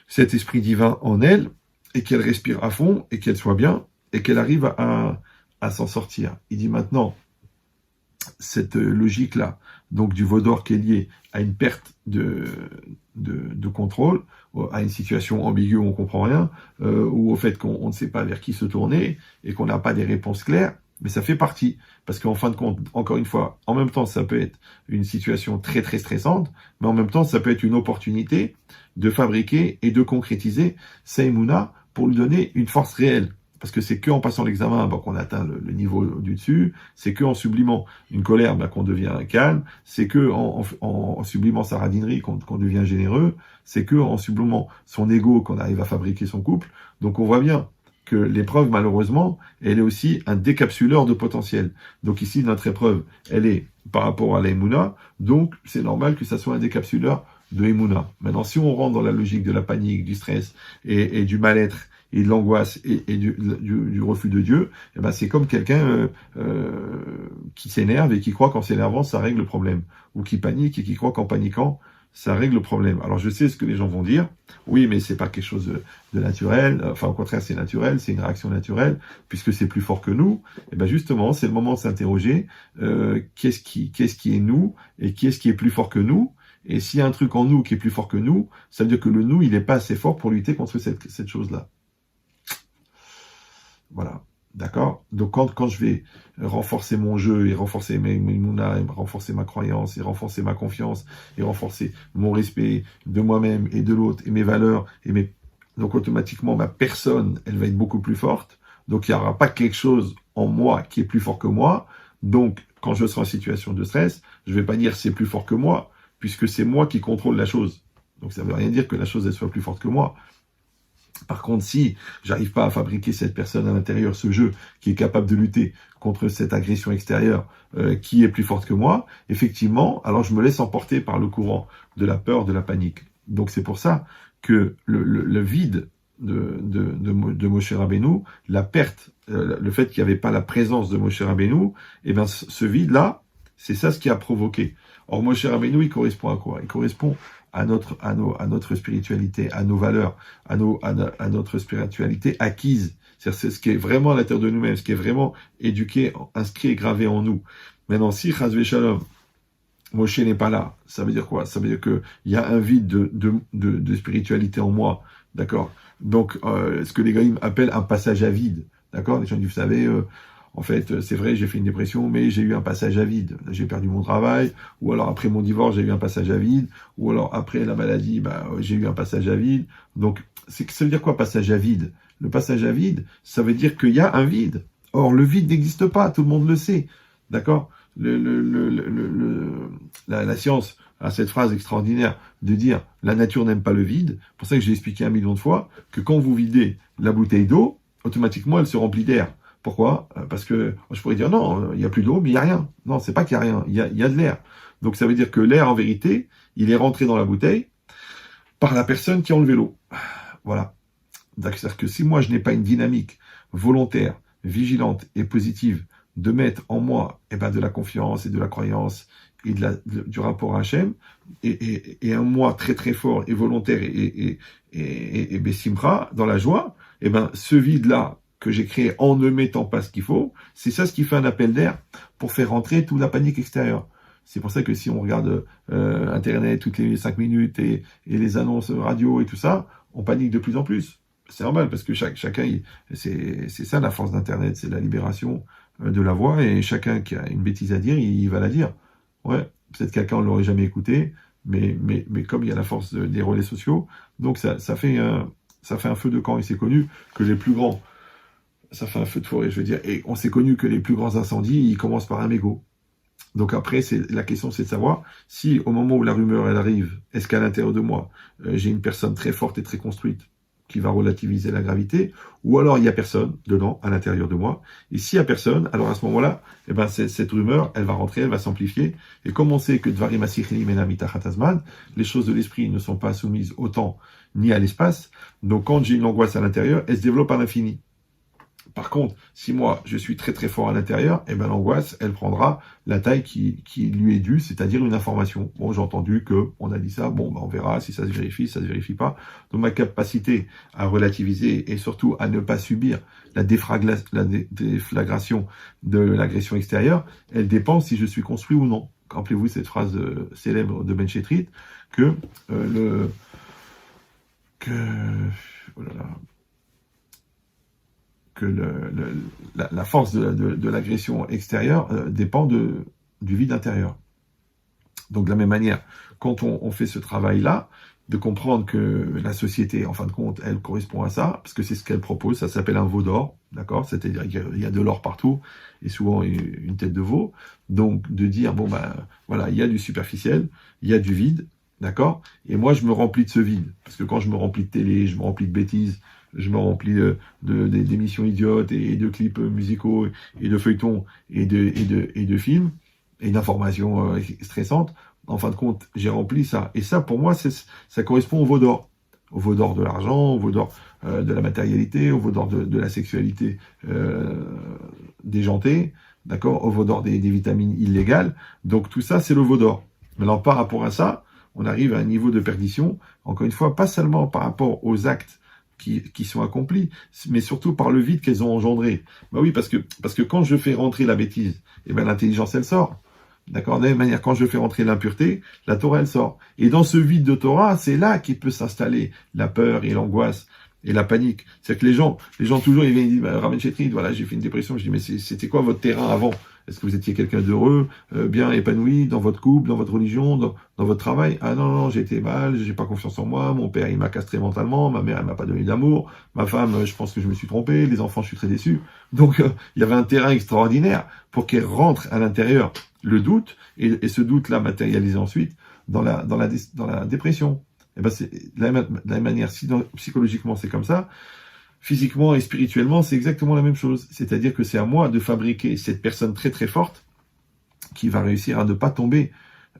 cet esprit divin en elle, et qu'elle respire à fond, et qu'elle soit bien, et qu'elle arrive à s'en sortir. Il dit maintenant, cette logique-là, donc du veau d'or qui est liée à une perte de contrôle, à une situation ambiguë où on comprend rien, ou au fait qu'on ne sait pas vers qui se tourner, et qu'on n'a pas des réponses claires, mais ça fait partie, parce qu'en fin de compte, encore une fois, en même temps, ça peut être une situation très très stressante, mais en même temps, ça peut être une opportunité de fabriquer et de concrétiser sa Emouna pour lui donner une force réelle. Parce que c'est que en passant l'examen qu'on atteint le niveau du dessus, c'est que en sublimant une colère qu'on devient calme, c'est que en sublimant sa radinerie qu'on devient généreux, c'est que en sublimant son ego qu'on arrive à fabriquer son couple. Donc on voit bien que l'épreuve, malheureusement, elle est aussi un décapsuleur de potentiel. Donc ici, notre épreuve, elle est par rapport à la Emouna, donc c'est normal que ça soit un décapsuleur de Emouna. Maintenant, si on rentre dans la logique de la panique, du stress et du mal-être, et de l'angoisse et du refus de Dieu, eh ben c'est comme quelqu'un qui s'énerve et qui croit qu'en s'énervant, ça règle le problème. Ou qui panique et qui croit qu'en paniquant, ça règle le problème. Alors je sais ce que les gens vont dire, oui, mais c'est pas quelque chose de naturel, enfin au contraire c'est naturel, c'est une réaction naturelle, puisque c'est plus fort que nous. Et ben justement, c'est le moment de s'interroger, qu'est-ce qui est nous, et qu'est-ce qui est plus fort que nous. Et s'il y a un truc en nous qui est plus fort que nous, ça veut dire que le nous, il n'est pas assez fort pour lutter contre cette chose-là. Voilà, d'accord? Donc quand je vais renforcer mon jeu et renforcer mes mouna, et renforcer ma croyance et renforcer ma confiance et renforcer mon respect de moi-même et de l'autre et mes valeurs donc automatiquement ma personne, elle va être beaucoup plus forte. Donc il n'y aura pas quelque chose en moi qui est plus fort que moi. Donc quand je serai en situation de stress, je vais pas dire c'est plus fort que moi, puisque c'est moi qui contrôle la chose. Donc ça veut rien dire que la chose elle soit plus forte que moi. Par contre, si j'arrive pas à fabriquer cette personne à l'intérieur, ce jeu qui est capable de lutter contre cette agression extérieure qui est plus forte que moi, effectivement, alors je me laisse emporter par le courant de la peur, de la panique. Donc c'est pour ça que le vide de Moshe Rabbeinu, la perte, le fait qu'il n'y avait pas la présence de Moshe Rabbeinu, eh ben ce vide-là, c'est ça ce qui a provoqué. Or Moshe Rabbeinu, il correspond à quoi? Il correspond à notre spiritualité, à nos valeurs, à notre spiritualité acquise. C'est ce qui est vraiment à l'intérieur de nous-mêmes, ce qui est vraiment éduqué, inscrit et gravé en nous. Maintenant, si Chas v'Shalom, Moshe n'est pas là. Ça veut dire quoi? Ça veut dire qu'il y a un vide de spiritualité en moi, d'accord? Donc, ce que les Goïms appellent un passage à vide, d'accord? Les gens disent, vous savez, en fait, c'est vrai, j'ai fait une dépression, mais j'ai eu un passage à vide. J'ai perdu mon travail, ou alors après mon divorce, j'ai eu un passage à vide, ou alors après la maladie, j'ai eu un passage à vide. Donc, ça veut dire quoi, passage à vide? Le passage à vide, ça veut dire qu'il y a un vide. Or, le vide n'existe pas, tout le monde le sait, d'accord? La science a cette phrase extraordinaire de dire la nature n'aime pas le vide. C'est pour ça que j'ai expliqué 1 million de fois que quand vous videz la bouteille d'eau, automatiquement elle se remplit d'air. Pourquoi? Parce que je pourrais dire non, il n'y a plus d'eau, mais il n'y a rien. Non, c'est pas qu'il n'y a rien, il y a de l'air. Donc ça veut dire que l'air, en vérité, il est rentré dans la bouteille par la personne qui a enlevé l'eau. Voilà. C'est-à-dire que si moi je n'ai pas une dynamique volontaire, vigilante et positive de mettre en moi de la confiance et de la croyance et du rapport à Hachem, et un moi très très fort et volontaire et bessimra, dans la joie, ce vide-là que j'ai créé en ne mettant pas ce qu'il faut, c'est ça ce qui fait un appel d'air pour faire rentrer toute la panique extérieure. C'est pour ça que si on regarde Internet toutes les 5 minutes et les annonces radio et tout ça, on panique de plus en plus. C'est normal parce que chacun, c'est ça la force d'Internet, c'est la libération de la voix, et chacun qui a une bêtise à dire, il va la dire. Ouais, peut-être quelqu'un ne l'aurait jamais écouté, mais comme il y a la force des relais sociaux, donc ça fait un feu de camp. Il s'est connu que les plus grands, ça fait un feu de forêt, je veux dire, et on s'est connu que les plus grands incendies, ils commencent par un mégot. Donc après, la question, c'est de savoir si au moment où la rumeur elle arrive, est-ce qu'à l'intérieur de moi, j'ai une personne très forte et très construite qui va relativiser la gravité, ou alors il y a personne dedans, à l'intérieur de moi. Et s'il y a personne, alors à ce moment-là, cette rumeur, elle va rentrer, elle va s'amplifier. Et comme on sait que Dvarim Asichli Mena Mitachat Azman, les choses de l'esprit ne sont pas soumises au temps ni à l'espace. Donc quand j'ai une angoisse à l'intérieur, elle se développe à l'infini. Par contre, si moi, je suis très très fort à l'intérieur, l'angoisse, elle prendra la taille qui lui est due, c'est-à-dire une information. Bon, j'ai entendu que on a dit ça, on verra si ça se vérifie, si ça se vérifie pas. Donc ma capacité à relativiser et surtout à ne pas subir la déflagration de l'agression extérieure, elle dépend si je suis construit ou non. Rappelez-vous cette phrase célèbre de Ben Chetrit, que la force de l'agression extérieure dépend du vide intérieur. Donc de la même manière, quand on fait ce travail-là, de comprendre que la société, en fin de compte, elle correspond à ça, parce que c'est ce qu'elle propose, ça s'appelle un veau d'or, d'accord? C'est-à-dire qu'il y a de l'or partout, et souvent une tête de veau. Donc de dire, voilà, il y a du superficiel, il y a du vide, d'accord? Et moi, je me remplis de ce vide, parce que quand je me remplis de télé, je me remplis de bêtises, je me remplis d'émissions idiotes et de clips musicaux et de feuilletons et de films et d'informations stressantes. En fin de compte, j'ai rempli ça. Et ça, pour moi, ça correspond au veau d'or. Au veau d'or de l'argent, au veau d'or de la matérialité, au veau d'or de la sexualité déjantée, d'accord, au veau d'or des vitamines illégales. Donc tout ça, c'est le veau d'or. Maintenant, par rapport à ça, on arrive à un niveau de perdition, encore une fois, pas seulement par rapport aux actes qui sont accomplis, mais surtout par le vide qu'elles ont engendré. Oui, parce que quand je fais rentrer la bêtise, l'intelligence, elle sort. D'accord? De la même manière, quand je fais rentrer l'impureté, la Torah, elle sort. Et dans ce vide de Torah, c'est là qu'il peut s'installer la peur et l'angoisse et la panique. C'est que les gens toujours, ils viennent, ils disent, Ramen Chetrit, voilà, j'ai fait une dépression. Je dis, mais c'était quoi votre terrain avant? Est-ce que vous étiez quelqu'un d'heureux, bien épanoui dans votre couple, dans votre religion, dans votre travail? Ah non, j'ai été mal, j'ai pas confiance en moi, mon père il m'a castré mentalement, ma mère elle m'a pas donné d'amour, ma femme je pense que je me suis trompé, les enfants je suis très déçu. Donc il y avait un terrain extraordinaire pour qu'elle rentre à l'intérieur le doute, et ce doute-là matérialisé ensuite dans la dépression. C'est de la même manière, si psychologiquement c'est comme ça, physiquement et spirituellement, c'est exactement la même chose. C'est-à-dire que c'est à moi de fabriquer cette personne très très forte qui va réussir à ne pas tomber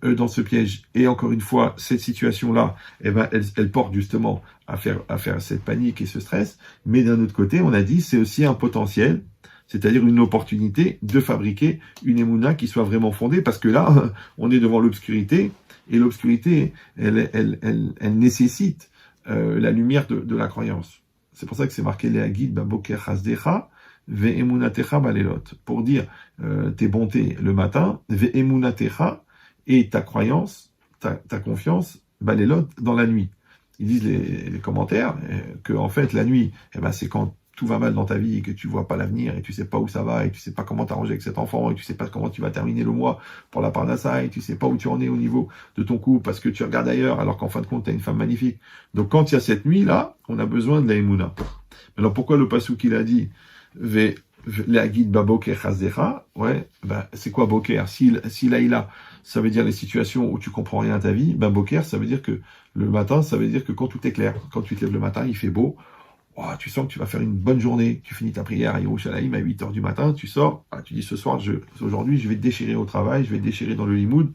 dans ce piège. Et encore une fois, cette situation-là, elle porte justement à faire cette panique et ce stress. Mais d'un autre côté, on a dit, c'est aussi un potentiel, c'est-à-dire une opportunité de fabriquer une émouna qui soit vraiment fondée, parce que là, on est devant l'obscurité, et l'obscurité, elle nécessite la lumière de la croyance. C'est pour ça que c'est marqué les Hagid, Baboker Hasdecha, Ve'emunatecha balelot. Pour dire tes bontés le matin, Ve'emunatecha, et ta croyance, ta confiance, les lots dans la nuit. Ils disent les commentaires que en fait la nuit, c'est quand tout va mal dans ta vie et que tu vois pas l'avenir et tu sais pas où ça va et tu sais pas comment t'arranger avec cet enfant et tu sais pas comment tu vas terminer le mois pour la parnassa et tu sais pas où tu en es au niveau de ton couple parce que tu regardes ailleurs alors qu'en fin de compte t'as une femme magnifique. Donc quand il y a cette nuit là, on a besoin de la émouna. Alors pourquoi le passouk il a dit la guide baboker chazdecha, c'est quoi boker? Si là, ça veut dire les situations où tu comprends rien à ta vie, boker, ça veut dire que le matin, ça veut dire que quand tout est clair, quand tu te lèves le matin, il fait beau, tu sens que tu vas faire une bonne journée, tu finis ta prière à Yerushalayim à 8h du matin, tu sors, tu dis ce soir, aujourd'hui, je vais te déchirer au travail, je vais te déchirer dans le limoud,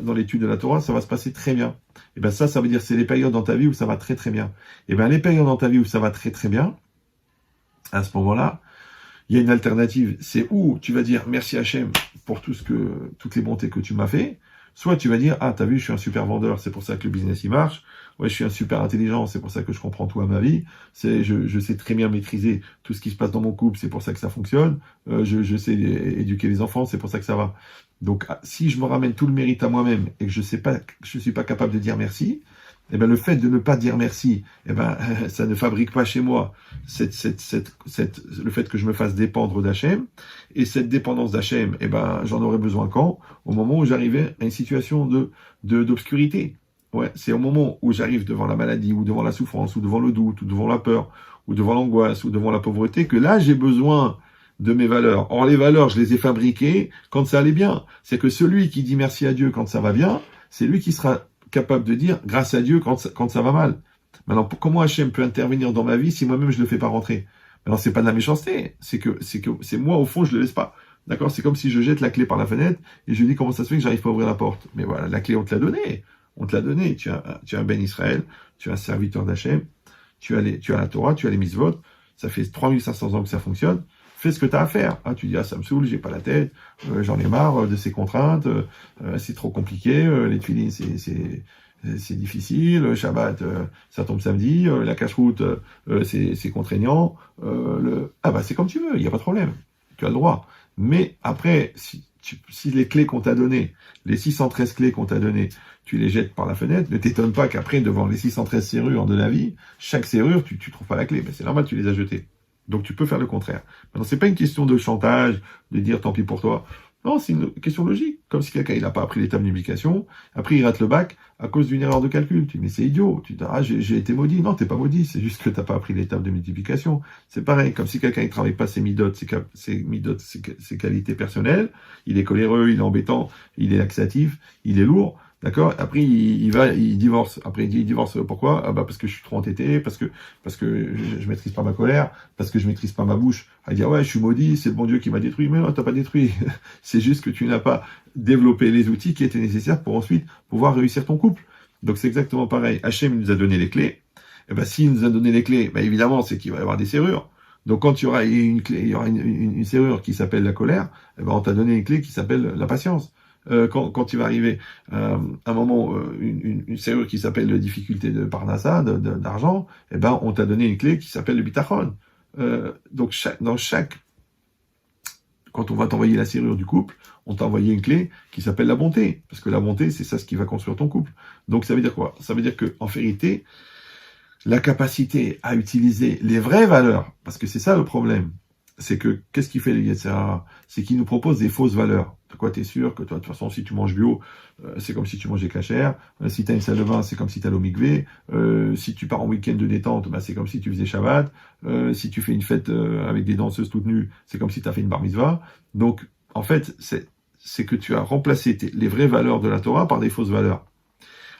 dans l'étude de la Torah, ça va se passer très bien. Et ça veut dire c'est les périodes dans ta vie où ça va très très bien. Et les périodes dans ta vie où ça va très très bien, à ce moment-là, il y a une alternative, c'est où tu vas dire merci Hachem pour toutes les bontés que tu m'as fait, soit tu vas dire t'as vu, je suis un super vendeur, c'est pour ça que le business il marche, je suis un super intelligent, c'est pour ça que je comprends tout à ma vie, je sais très bien maîtriser tout ce qui se passe dans mon couple, c'est pour ça que ça fonctionne, je sais éduquer les enfants, c'est pour ça que ça va. Donc si je me ramène tout le mérite à moi-même et que je suis pas capable de dire merci, le fait de ne pas dire merci, ça ne fabrique pas chez moi le fait que je me fasse dépendre d'Hachem. Et cette dépendance d'Hachem, j'en aurais besoin quand? Au moment où j'arrivais à une situation d'obscurité. C'est au moment où j'arrive devant la maladie, ou devant la souffrance, ou devant le doute, ou devant la peur, ou devant l'angoisse, ou devant la pauvreté, que là, j'ai besoin de mes valeurs. Or, les valeurs, je les ai fabriquées quand ça allait bien. C'est que celui qui dit merci à Dieu quand ça va bien, c'est lui qui sera capable de dire grâce à Dieu quand ça va mal. Maintenant, comment Hachem peut intervenir dans ma vie si moi-même je le fais pas rentrer? Maintenant, c'est pas de la méchanceté, c'est moi au fond je le laisse pas. D'accord? C'est comme si je jette la clé par la fenêtre et je dis comment ça se fait que j'arrive pas à ouvrir la porte. Mais voilà, la clé on te l'a donnée. Tu as un Ben Israël, tu as un serviteur d'Hachem, tu as la Torah, tu as les mitzvot. Ça fait 3500 ans que ça fonctionne. Fais ce que tu as à faire. Tu dis, ça me saoule, j'ai pas la tête, j'en ai marre de ces contraintes, c'est trop compliqué, les tuilines, c'est difficile, le Shabbat, ça tombe samedi, la cache-route, c'est contraignant, c'est comme tu veux, il n'y a pas de problème, tu as le droit. Mais après, si les clés qu'on t'a données, les 613 clés qu'on t'a données, tu les jettes par la fenêtre, ne t'étonne pas qu'après, devant les 613 serrures de la vie, chaque serrure, tu trouves pas la clé, mais c'est normal, tu les as jetées. Donc tu peux faire le contraire. Maintenant, c'est pas une question de chantage, de dire tant pis pour toi. Non, c'est une question logique. Comme si quelqu'un il n'a pas appris les tables de multiplication, après il rate le bac à cause d'une erreur de calcul. Tu dis mais c'est idiot. Tu dis j'ai été maudit. Non, t'es pas maudit. C'est juste que t'as pas appris les tables de multiplication. C'est pareil. Comme si quelqu'un il travaille pas ses midotes, ses qualités personnelles. Il est coléreux, il est embêtant, il est laxatif, il est lourd. D'accord? Après, il divorce. Après, il divorce. Pourquoi? Parce que je suis trop entêté, parce que je maîtrise pas ma colère, parce que je maîtrise pas ma bouche. Il dit, je suis maudit, c'est le bon Dieu qui m'a détruit. Mais non, t'as pas détruit. C'est juste que tu n'as pas développé les outils qui étaient nécessaires pour ensuite pouvoir réussir ton couple. Donc, c'est exactement pareil. Hachem nous a donné les clés. S'il nous a donné les clés, évidemment, c'est qu'il va y avoir des serrures. Donc, quand il y aura une clé, il y aura une serrure qui s'appelle la colère, on t'a donné une clé qui s'appelle la patience. Quand il va arriver un moment, une serrure qui s'appelle la difficulté de parnassa, d'argent, on t'a donné une clé qui s'appelle le bitachon. Donc quand on va t'envoyer la serrure du couple, on t'a envoyé une clé qui s'appelle la bonté, parce que la bonté, c'est ça ce qui va construire ton couple. Donc ça veut dire quoi? Ça veut dire que en vérité, la capacité à utiliser les vraies valeurs, parce que c'est ça le problème. C'est que, qu'est-ce qu'il fait les Yetzer Hara? C'est qu'il nous propose des fausses valeurs. De quoi t'es sûr que toi, de toute façon, si tu manges bio, c'est comme si tu mangeais cachère. Si t'as une salle de bain, c'est comme si t'allais au mikvé. Si tu pars en week-end de détente, c'est comme si tu faisais Shabbat. Si tu fais une fête avec des danseuses toutes nues, c'est comme si t'as fait une bar mitzvah. Donc, en fait, c'est que tu as remplacé les vraies valeurs de la Torah par des fausses valeurs.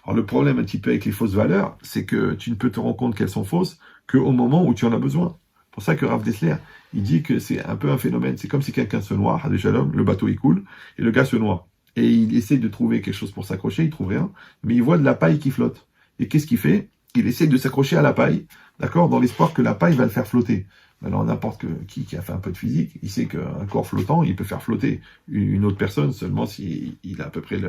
Alors, le problème un petit peu avec les fausses valeurs, c'est que tu ne peux te rendre compte qu'elles sont fausses qu'au moment où tu en as besoin. C'est pour ça que Rav Dessler, il dit que c'est un peu un phénomène. C'est comme si quelqu'un se noie, Hadé Shalom, le bateau il coule, et le gars se noie. Et il essaie de trouver quelque chose pour s'accrocher, il trouve rien, mais il voit de la paille qui flotte. Et qu'est-ce qu'il fait? Il essaie de s'accrocher à la paille, d'accord, dans l'espoir que la paille va le faire flotter. Alors n'importe qui a fait un peu de physique, il sait qu'un corps flottant, il peut faire flotter une autre personne seulement s'il a à peu près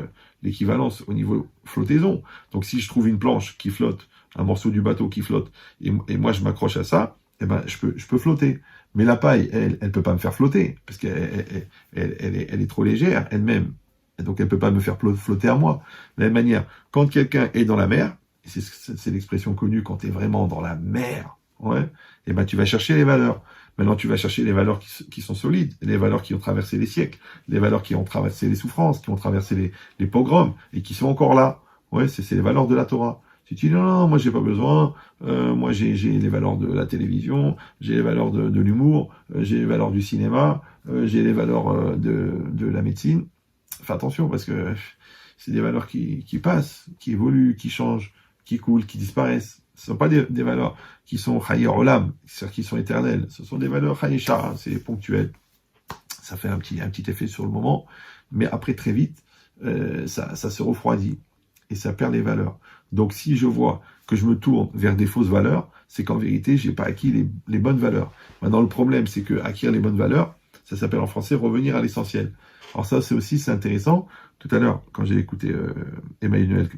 l'équivalence au niveau flottaison. Donc si je trouve une planche qui flotte, un morceau du bateau qui flotte, et moi je m'accroche à ça, je peux flotter. Mais la paille, elle peut pas me faire flotter, parce qu'elle est trop légère, elle-même. Et donc elle peut pas me faire flotter à moi. De la même manière, quand quelqu'un est dans la mer, et c'est l'expression connue, quand tu es vraiment dans la mer, ouais, et ben tu vas chercher les valeurs. Maintenant, tu vas chercher les valeurs qui sont solides, les valeurs qui ont traversé les siècles, les valeurs qui ont traversé les souffrances, qui ont traversé les pogroms, et qui sont encore là. Ouais, c'est les valeurs de la Torah. Si tu dis non, moi j'ai pas besoin, moi j'ai les valeurs de la télévision, j'ai les valeurs de l'humour, j'ai les valeurs du cinéma, j'ai les valeurs de la médecine. Fais attention parce que c'est des valeurs qui passent, qui évoluent, qui changent, qui coulent, qui disparaissent. Ce ne sont pas des valeurs qui sont Chayer Olam, c'est-à-dire qui sont éternelles. Ce sont des valeurs Chayesha, c'est ponctuel. Ça fait un petit effet sur le moment, mais après très vite, ça se refroidit et ça perd les valeurs. Donc si je vois que je me tourne vers des fausses valeurs, c'est qu'en vérité, j'ai pas acquis les bonnes valeurs. Maintenant, le problème, c'est que acquérir les bonnes valeurs, ça s'appelle en français revenir à l'essentiel. Alors ça, c'est intéressant. Tout à l'heure, quand j'ai écouté Emmanuel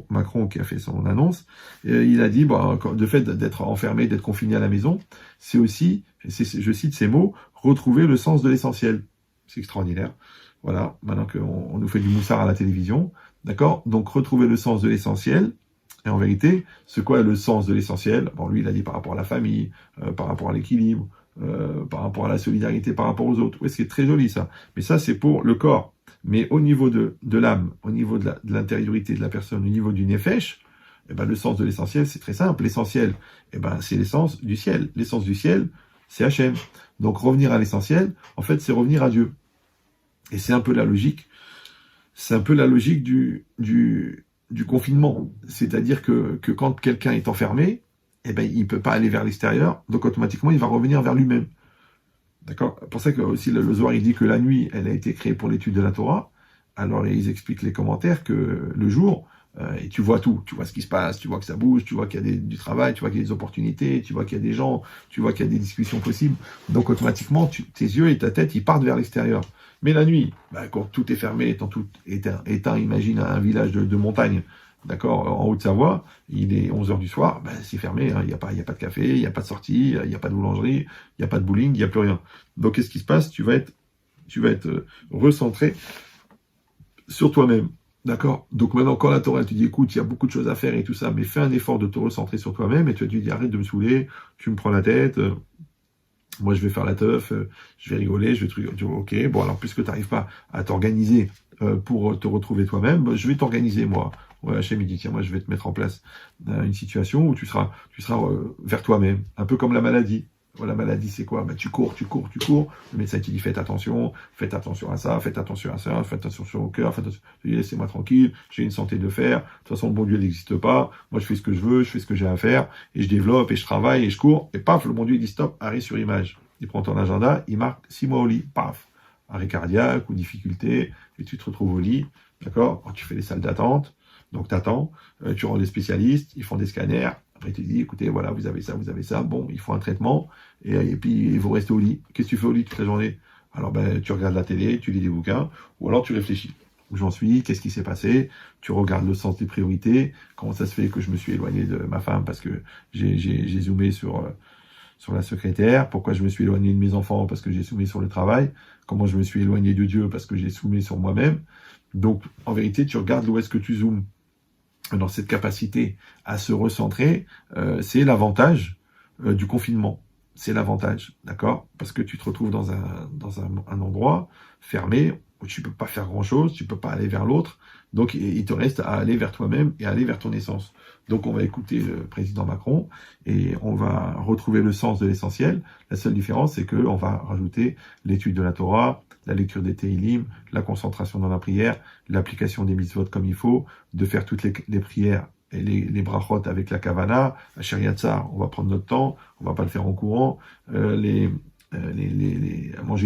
Macron qui a fait son annonce, il a dit, le fait d'être enfermé, d'être confiné à la maison, c'est aussi, je cite ces mots, retrouver le sens de l'essentiel. C'est extraordinaire. Voilà, maintenant qu'on nous fait du moussard à la télévision, d'accord? Donc retrouver le sens de l'essentiel. Et en vérité, c'est quoi le sens de l'essentiel? Bon, lui, il a dit par rapport à la famille, par rapport à l'équilibre, par rapport à la solidarité, par rapport aux autres. Oui, c'est très joli ça. Mais ça, c'est pour le corps. Mais au niveau de l'âme, au niveau de l'intériorité de la personne, au niveau du nefesh, eh ben, le sens de l'essentiel, c'est très simple. L'essentiel, eh ben, c'est l'essence du ciel. L'essence du ciel, c'est Hachem. Donc revenir à l'essentiel, en fait, c'est revenir à Dieu. Et c'est un peu la logique. C'est un peu la logique du confinement. C'est-à-dire que quand quelqu'un est enfermé, eh ben, il peut pas aller vers l'extérieur, donc automatiquement, il va revenir vers lui-même. D'accord? C'est pour ça que aussi le Zohar, il dit que la nuit, elle a été créée pour l'étude de la Torah. Alors, ils expliquent les commentaires que le jour, et tu vois tout. Tu vois ce qui se passe, tu vois que ça bouge, tu vois qu'il y a du travail, tu vois qu'il y a des opportunités, tu vois qu'il y a des gens, tu vois qu'il y a des discussions possibles. Donc, automatiquement, tes yeux et ta tête, ils partent vers l'extérieur. Mais la nuit, quand tout est fermé, étant tout éteint, imagine un village de montagne, d'accord, en Haute-Savoie, il est 11h du soir, c'est fermé, hein, il n'y a pas de café, il n'y a pas de sortie, il n'y a pas de boulangerie, il n'y a pas de bowling, il n'y a plus rien. Donc, qu'est-ce qui se passe? Tu vas être recentré sur toi-même. D'accord? Donc maintenant, quand la Torah te dit, écoute, il y a beaucoup de choses à faire et tout ça, mais fais un effort de te recentrer sur toi-même, et tu dis, arrête de me saouler, tu me prends la tête, moi je vais faire la teuf, je vais rigoler, je vais ok, bon alors puisque tu n'arrives pas à t'organiser pour te retrouver toi-même, je vais t'organiser moi. Ouais, Hachem il dit, tiens, moi je vais te mettre en place une situation où tu seras vers toi-même, un peu comme la maladie. La maladie, c'est quoi? Tu cours. Le médecin qui dit, faites attention à ça, faites attention au cœur, laissez-moi tranquille, j'ai une santé de fer, de toute façon, le bon Dieu n'existe pas, moi je fais ce que je veux, je fais ce que j'ai à faire, et je développe, et je travaille, et je cours, et paf, le bon Dieu il dit stop, arrêt sur image. Il prend ton agenda, il marque 6 mois au lit, paf, arrêt cardiaque ou difficulté, et tu te retrouves au lit, d'accord? Tu fais les salles d'attente, donc t'attends, tu rends des spécialistes, ils font des scanners, après, tu dis, écoutez, voilà, vous avez ça, bon, il faut un traitement, et puis vous restez au lit. Qu'est-ce que tu fais au lit toute la journée? Alors, tu regardes la télé, tu lis des bouquins, ou alors tu réfléchis. Où j'en suis? Qu'est-ce qui s'est passé? Tu regardes le sens des priorités. Comment ça se fait que je me suis éloigné de ma femme parce que j'ai zoomé sur la secrétaire? Pourquoi je me suis éloigné de mes enfants? Parce que j'ai zoomé sur le travail. Comment je me suis éloigné de Dieu? Parce que j'ai zoomé sur moi-même. Donc, en vérité, tu regardes où est-ce que tu zoomes. Dans cette capacité à se recentrer, c'est l'avantage du confinement. C'est l'avantage, d'accord? Parce que tu te retrouves dans un endroit fermé où tu peux pas faire grand-chose, tu peux pas aller vers l'autre. Donc, il te reste à aller vers toi-même et à aller vers ton essence. Donc, on va écouter le président Macron et on va retrouver le sens de l'essentiel. La seule différence, c'est qu'on va rajouter l'étude de la Torah, la lecture des Tehillim, la concentration dans la prière, l'application des mitzvot comme il faut, de faire toutes les prières et les brachot avec la kavana, la shariatzar, on va prendre notre temps, on va pas le faire en courant, manger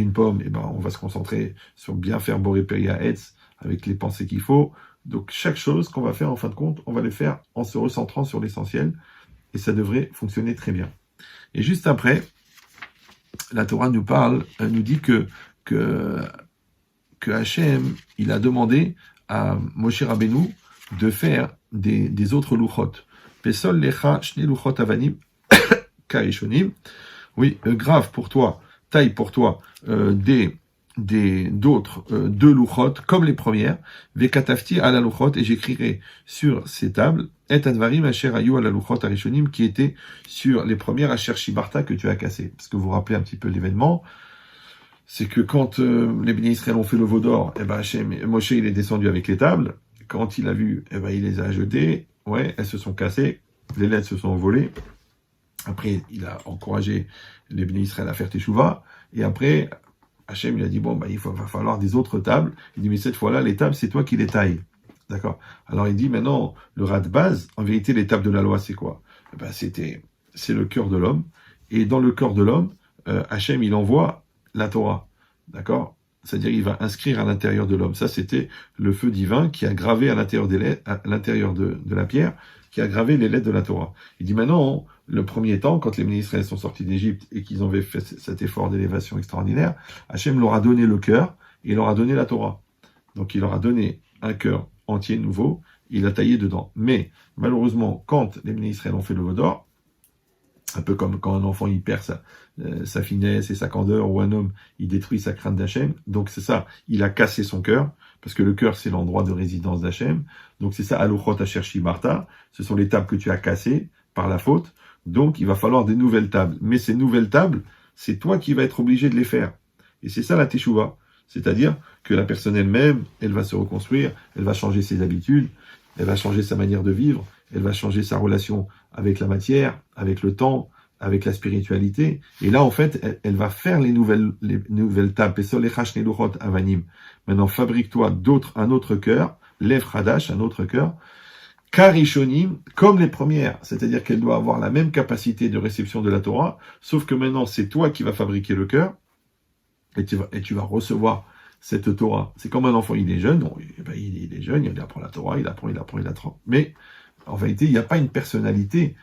une pomme, on va se concentrer sur bien faire Boré Peria Etz avec les pensées qu'il faut. Donc chaque chose qu'on va faire en fin de compte, on va le faire en se recentrant sur l'essentiel et ça devrait fonctionner très bien. Et juste après, la Torah nous dit que Hachem, il a demandé à Moshe Rabbeinu de faire des autres luchot. Pesol lecha shne luchot avanim karishonim. Oui, grave pour toi, taille pour toi des d'autres deux louchot comme les premières, vekatafti à la louchot, et j'écrirai sur ces tables et advarim asher ayu à la louchot arishonim, qui étaient sur les premières asher shibarta que tu as cassé. Parce que vous vous rappelez un petit peu l'événement, c'est que quand les bénis Israël ont fait le veau d'or, et ben Moshe il est descendu avec les tables. Quand il a vu, eh ben il les a jetées. Ouais, elles se sont cassées, les lettres se sont envolées. Après, il a encouragé les bénis Israël à faire teshuva. Et après, Hachem, il a dit, bon, bah, va falloir des autres tables. Il dit, mais cette fois-là, les tables, c'est toi qui les tailles. D'accord? Alors, il dit, maintenant, le rat de base, en vérité, les tables de la loi, c'est quoi? Eh ben, c'est le cœur de l'homme. Et dans le cœur de l'homme, Hachem, il envoie la Torah. D'accord? C'est-à-dire, il va inscrire à l'intérieur de l'homme. Ça, c'était le feu divin qui a gravé à l'intérieur à l'intérieur de la pierre, qui a gravé les lettres de la Torah. Il dit maintenant, le premier temps, quand les bénis Israël sont sortis d'Égypte et qu'ils avaient fait cet effort d'élévation extraordinaire, Hachem leur a donné le cœur et il leur a donné la Torah. Donc il leur a donné un cœur entier nouveau, il a taillé dedans. Mais malheureusement, quand les bénis Israël ont fait le veau d'or, un peu comme quand un enfant il perd sa finesse et sa candeur, ou un homme il détruit sa crainte d'Hachem. Donc c'est ça, il a cassé son cœur, parce que le cœur c'est l'endroit de résidence d'Hachem. Donc c'est ça, Aluchot Asher Shibarta, ce sont les tables que tu as cassées par la faute. Donc il va falloir des nouvelles tables. Mais ces nouvelles tables, c'est toi qui vas être obligé de les faire. Et c'est ça la Teshuvah. C'est-à-dire que la personne elle-même, elle va se reconstruire, elle va changer ses habitudes, elle va changer sa manière de vivre, elle va changer sa relation avec la matière, avec le temps, avec la spiritualité. Et là, en fait, elle va faire les nouvelles tables. Avanim. Maintenant, fabrique-toi un autre cœur, Lev Hadash, un autre cœur, Karishonim, comme les premières. C'est-à-dire qu'elle doit avoir la même capacité de réception de la Torah, sauf que maintenant, c'est toi qui vas fabriquer le cœur, et tu vas recevoir cette Torah. C'est comme un enfant, il est jeune, il est jeune, il apprend la Torah, il apprend. Mais, en vérité, il n'y a pas une personnalité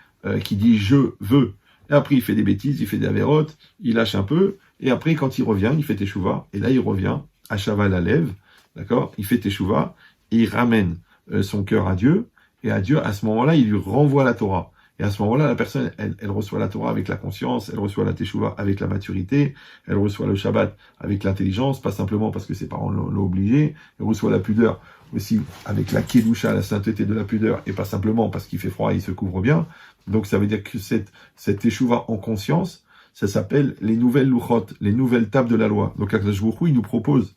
qui dit « je veux ». Et après, il fait des bêtises, il fait des avérotes, il lâche un peu, et après, quand il revient, il fait teshuva, et là, il revient à Shaval Alev, d'accord? Il fait teshuva, et il ramène son cœur à Dieu, et à Dieu, à ce moment-là, il lui renvoie la Torah. Et à ce moment-là, la personne, elle reçoit la Torah avec la conscience, elle reçoit la teshuva avec la maturité, elle reçoit le Shabbat avec l'intelligence, pas simplement parce que ses parents l'ont obligé, elle reçoit la pudeur aussi avec la kedusha, la sainteté de la pudeur, et pas simplement parce qu'il fait froid et il se couvre bien. Donc ça veut dire que cette teshuva en conscience, ça s'appelle les nouvelles louchot, les nouvelles tables de la loi. Donc Akadosh Baruch Hu, il nous propose,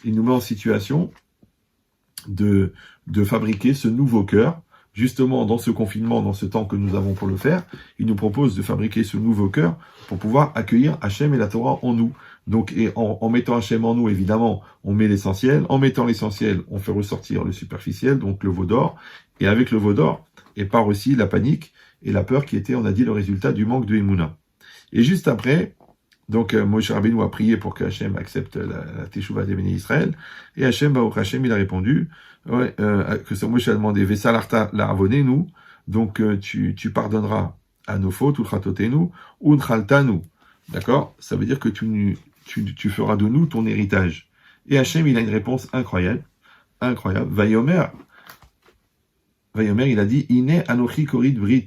il nous met en situation de fabriquer ce nouveau cœur. Justement, dans ce confinement, dans ce temps que nous avons pour le faire, il nous propose de fabriquer ce nouveau cœur pour pouvoir accueillir Hachem et la Torah en nous. Donc, et en mettant Hachem en nous, évidemment, on met l'essentiel. En mettant l'essentiel, on fait ressortir le superficiel, donc le veau d'or. Et avec le veau d'or, et part aussi la panique et la peur qui était, on a dit, le résultat du manque de Emouna. Et juste après, donc Moshe Rabbeinu a prié pour que Hachem accepte la Teshuvah des bénis Israël. Et Hachem, Baruch Hachem, il a répondu que Moshe a demandé Vesalarta la avonenu, donc tu pardonneras à nos fautes, Uchratotenu, Unchaltanu. D'accord? Ça veut dire que tu feras de nous ton héritage. Et Hachem, il a une réponse incroyable. Vayomer, il a dit Ine Anochi Korid Brit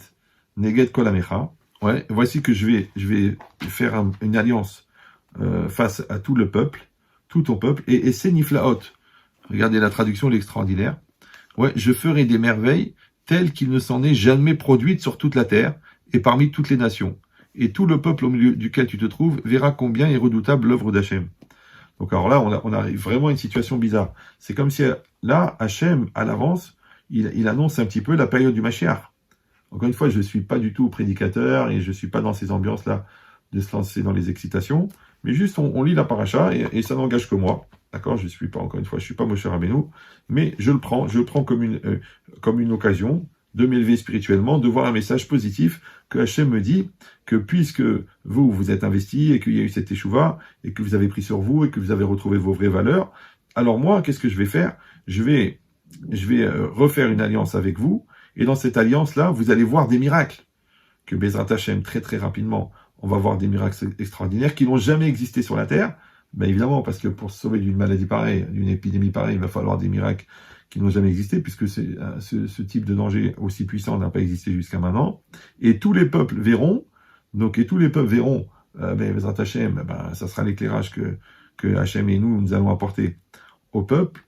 Neged Kolamecha. Ouais, voici que je vais faire une alliance face à tout le peuple, tout ton peuple, et c'est Niflaot. Regardez la traduction, l'extraordinaire. Ouais, je ferai des merveilles telles qu'il ne s'en est jamais produites sur toute la terre et parmi toutes les nations. Et tout le peuple au milieu duquel tu te trouves verra combien est redoutable l'œuvre d'Hachem. Donc alors là, on arrive vraiment à une situation bizarre. C'est comme si là, Hachem, à l'avance, il annonce un petit peu la période du Mashiach. Encore une fois, je ne suis pas du tout prédicateur et je ne suis pas dans ces ambiances-là de se lancer dans les excitations, mais juste on lit la paracha et ça n'engage que moi. D'accord? Je suis pas, encore une fois, je suis pas Moshe Rabbeinu, mais je le prends comme une occasion de m'élever spirituellement, de voir un message positif que Hachem me dit que puisque vous êtes investis et qu'il y a eu cette échouva et que vous avez pris sur vous et que vous avez retrouvé vos vraies valeurs, alors moi, qu'est-ce que je vais faire? Je vais refaire une alliance avec vous. Et dans cette alliance-là, vous allez voir des miracles. Que Bezrat Hachem, très très rapidement, on va voir des miracles extraordinaires qui n'ont jamais existé sur la Terre. Ben évidemment, parce que pour se sauver d'une maladie pareille, d'une épidémie pareille, il va falloir des miracles qui n'ont jamais existé, puisque ce type de danger aussi puissant n'a pas existé jusqu'à maintenant. Et tous les peuples verront, Bezrat Hachem, ça sera l'éclairage que que Hachem et nous allons apporter au peuple,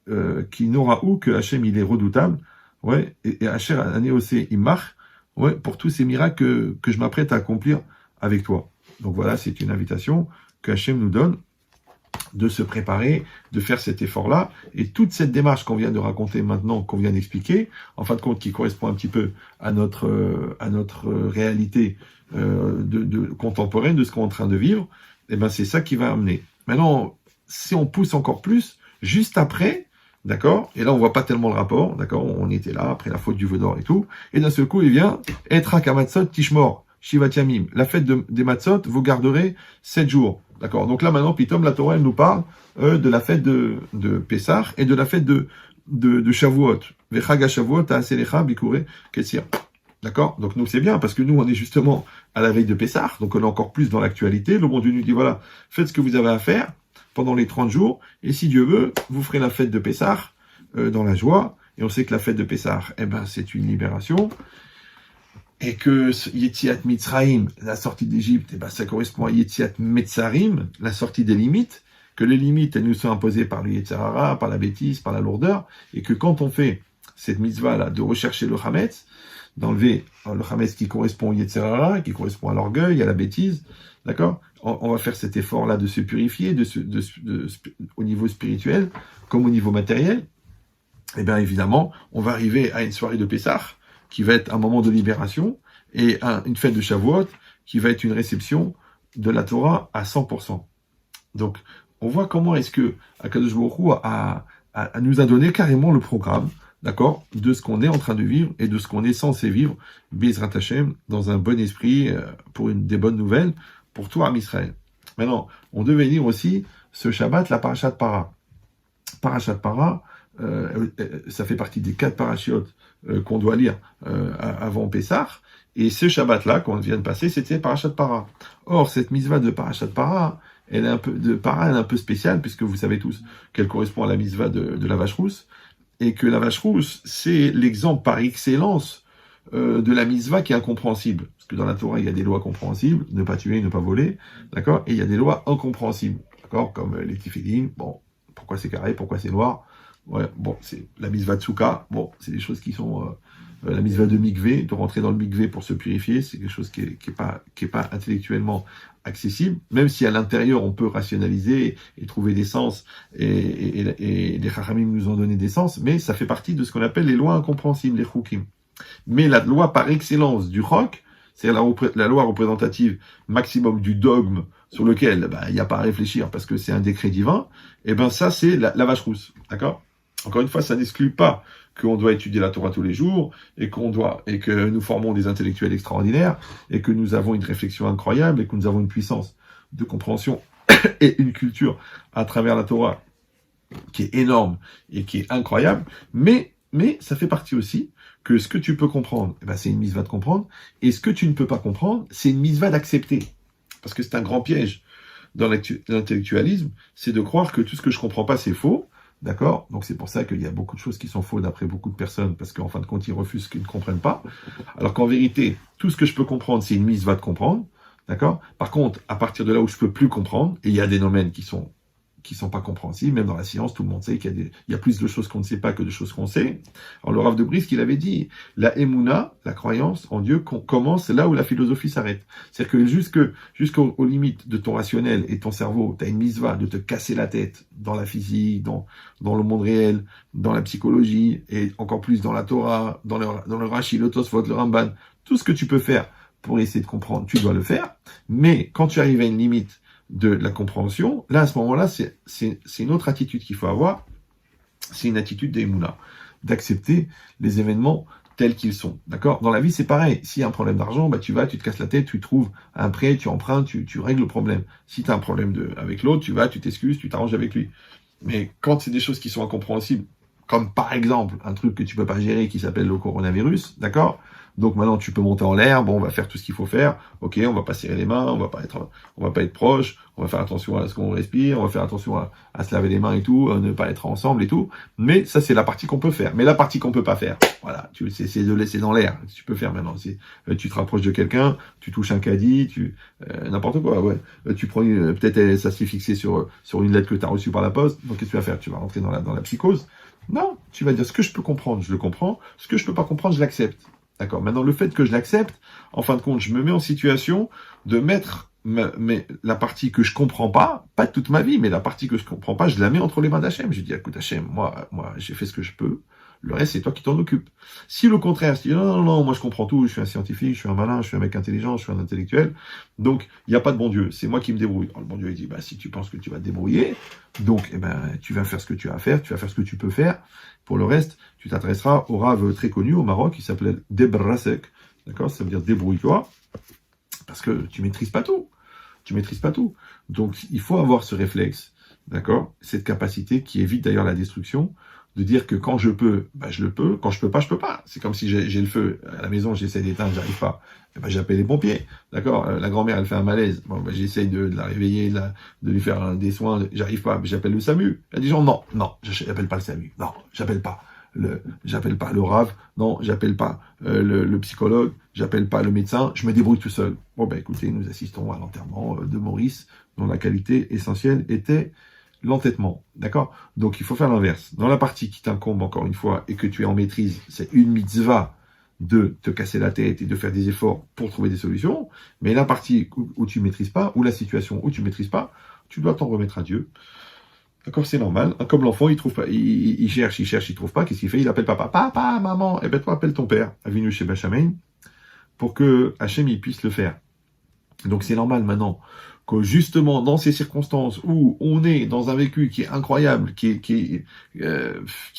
qui n'aura où que Hachem il est redoutable, ouais, et Hachem Anéosé il marche, ouais, pour tous ces miracles que je m'apprête à accomplir avec toi. Donc voilà, c'est une invitation que Hachem nous donne de se préparer, de faire cet effort-là, et toute cette démarche qu'on vient de raconter maintenant, qu'on vient d'expliquer, en fin de compte, qui correspond un petit peu à notre réalité contemporaine de ce qu'on est en train de vivre, et ben c'est ça qui va amener. Maintenant, si on pousse encore plus, juste après, d'accord, et là on voit pas tellement le rapport, d'accord, on était là après la faute du veau d'or et tout, et d'un seul coup il vient Etra Kamatzot Tishmor Shivat Yamim, la fête des Matzot, vous garderez 7 jours. D'accord. Donc là, maintenant, Pitom, la Torah, elle nous parle de la fête de Pessah et de la fête de Shavuot. Vechag Shavuot, Ta'aselecha, Bikure, Ketsir. D'accord. Donc nous, c'est bien, parce que nous, on est justement à la veille de Pessah, donc on est encore plus dans l'actualité. Le bon Dieu nous dit, voilà, faites ce que vous avez à faire pendant les 30 jours, et si Dieu veut, vous ferez la fête de Pessah dans la joie. Et on sait que la fête de Pessah, eh ben, c'est une libération. Et que Yetziat Mitzrayim, la sortie d'Égypte, eh ben, ça correspond à Yetziat Metzarim, la sortie des limites, que les limites, elles nous sont imposées par le Yetzer Hara, par la bêtise, par la lourdeur, et que quand on fait cette mitzvah-là de rechercher le Hametz, d'enlever le Hametz qui correspond au Yetzer Hara, qui correspond à l'orgueil, à la bêtise, d'accord? On va faire cet effort-là de se purifier, au niveau spirituel, comme au niveau matériel. Eh bien, évidemment, on va arriver à une soirée de Pessah, qui va être un moment de libération, et une fête de Shavuot, qui va être une réception de la Torah à 100%. Donc, on voit comment est-ce que Akadosh Baruch Hu nous a donné carrément le programme, d'accord, de ce qu'on est en train de vivre, et de ce qu'on est censé vivre, Bezrat Hashem, dans un bon esprit, pour des bonnes nouvelles, pour tout Am Israël. Maintenant, on devait lire aussi, ce Shabbat, la Parashat Para. Parashat Para, ça fait partie des 4 parachiotes qu'on doit lire avant Pessah, et ce Shabbat-là qu'on vient de passer, c'était Parashat Para. Or, cette mitzvah de Parashat Para, elle est un peu spéciale, puisque vous savez tous qu'elle correspond à la mitzvah de la vache rousse, et que la vache rousse, c'est l'exemple par excellence de la mitzvah qui est incompréhensible. Parce que dans la Torah, il y a des lois compréhensibles, ne pas tuer, ne pas voler, d'accord, et il y a des lois incompréhensibles, d'accord, comme les Tifilin, bon, pourquoi c'est carré, pourquoi c'est noir. Ouais, bon, c'est la mitzvah de Souka, bon, c'est des choses qui sont la mitzvah de mikvé, de rentrer dans le mikvé pour se purifier, c'est quelque chose qui est pas intellectuellement accessible, même si à l'intérieur on peut rationaliser et trouver des sens, et les Chachamim nous ont donné des sens, mais ça fait partie de ce qu'on appelle les lois incompréhensibles, les Chukim. Mais la loi par excellence du Chok, c'est la loi représentative maximum du dogme sur lequel il n'y a pas à réfléchir parce que c'est un décret divin, et ben ça c'est la vache rousse, d'accord? Encore une fois, ça n'exclut pas qu'on doit étudier la Torah tous les jours, et que nous formons des intellectuels extraordinaires, et que nous avons une réflexion incroyable, et que nous avons une puissance de compréhension et une culture à travers la Torah qui est énorme et qui est incroyable, mais ça fait partie aussi que ce que tu peux comprendre, c'est une mitzvah de comprendre, et ce que tu ne peux pas comprendre, c'est une mitzvah d'accepter. Parce que c'est un grand piège dans l'intellectualisme, c'est de croire que tout ce que je comprends pas, c'est faux. D'accord? Donc c'est pour ça qu'il y a beaucoup de choses qui sont fausses d'après beaucoup de personnes, parce qu'en fin de compte, ils refusent ce qu'ils ne comprennent pas. Alors qu'en vérité, tout ce que je peux comprendre, c'est une mitzvah de comprendre. D'accord? Par contre, à partir de là où je peux plus comprendre, et il y a des domaines qui sont pas compréhensibles, même dans la science, tout le monde sait qu'il y a plus de choses qu'on ne sait pas que de choses qu'on sait. Alors le Rav de Brisk, il avait dit, la Emouna, la croyance en Dieu, commence là où la philosophie s'arrête. C'est-à-dire que jusqu'aux limites de ton rationnel et ton cerveau, tu as une mitzvah de te casser la tête dans la physique, dans le monde réel, dans la psychologie, et encore plus dans la Torah, dans le Rashi, le Tosfot, le Ramban, tout ce que tu peux faire pour essayer de comprendre, tu dois le faire. Mais quand tu arrives à une limite de la compréhension, là, à ce moment-là, c'est une autre attitude qu'il faut avoir. C'est une attitude d'Emouna, d'accepter les événements tels qu'ils sont. D'accord? Dans la vie, c'est pareil. S'il y a un problème d'argent, tu te casses la tête, tu trouves un prêt, tu empruntes, tu règles le problème. Si tu as un problème avec l'autre, tu t'excuses, tu t'arranges avec lui. Mais quand c'est des choses qui sont incompréhensibles, comme par exemple un truc que tu peux pas gérer qui s'appelle le coronavirus, d'accord? Donc maintenant tu peux monter en l'air, bon on va faire tout ce qu'il faut faire, ok, on va pas serrer les mains, on va pas être proche, on va faire attention à ce qu'on respire, on va faire attention à se laver les mains et tout, ne pas être ensemble et tout, mais ça c'est la partie qu'on peut faire. Mais la partie qu'on peut pas faire, voilà, c'est de laisser dans l'air, tu peux faire maintenant, tu te rapproches de quelqu'un, tu touches un caddie, n'importe quoi, ouais, tu prends peut-être ça s'est fixé sur une lettre que tu as reçue par la poste, donc qu'est-ce que tu vas faire? Tu vas rentrer dans la psychose. Non, tu vas dire ce que je peux comprendre, je le comprends, ce que je peux pas comprendre, je l'accepte. D'accord. Maintenant, le fait que je l'accepte, en fin de compte, je me mets en situation de mettre la partie que je comprends pas toute ma vie, mais la partie que je comprends pas, je la mets entre les mains d'Hachem. Je dis, écoute Hachem, moi, j'ai fait ce que je peux. Le reste, c'est toi qui t'en occupes. Si le contraire, si non, moi je comprends tout, je suis un scientifique, je suis un malin, je suis un mec intelligent, je suis un intellectuel, donc il n'y a pas de bon Dieu, c'est moi qui me débrouille. Alors, le bon Dieu il dit, si tu penses que tu vas te débrouiller, donc tu vas faire ce que tu as à faire, tu vas faire ce que tu peux faire. Pour le reste, tu t'adresseras au Rav très connu au Maroc, qui s'appelait Debrasek, d'accord, ça veut dire débrouille-toi, parce que tu maîtrises pas tout. Tu maîtrises pas tout. Donc, il faut avoir ce réflexe, d'accord, cette capacité qui évite d'ailleurs la destruction, de dire que quand je peux, je le peux, quand je peux pas. C'est comme si j'ai le feu à la maison, j'essaie d'éteindre, j'arrive pas. J'appelle les pompiers, d'accord. La grand-mère, elle fait un malaise, j'essaie de la réveiller, de lui faire des soins, j'arrive pas, j'appelle le SAMU. Il y a des gens, non, j'appelle pas le SAMU, non, j'appelle pas le RAV, non, j'appelle pas le psychologue, j'appelle pas le médecin, je me débrouille tout seul. Bon, écoutez, nous assistons à l'enterrement de Maurice, dont la qualité essentielle était l'entêtement, d'accord? Donc il faut faire l'inverse. Dans la partie qui t'incombe, encore une fois, et que tu es en maîtrise, c'est une mitzvah de te casser la tête et de faire des efforts pour trouver des solutions, mais la partie où tu maîtrises pas, ou la situation où tu maîtrises pas, tu dois t'en remettre à Dieu. D'accord, c'est normal. Comme l'enfant, il trouve pas, il cherche, il trouve pas, qu'est-ce qu'il fait? Il appelle papa, maman, toi appelle ton père, Avinu chez Bachamein, pour que Hachem il puisse le faire. Donc c'est normal maintenant que justement dans ces circonstances où on est dans un vécu qui est incroyable, qui est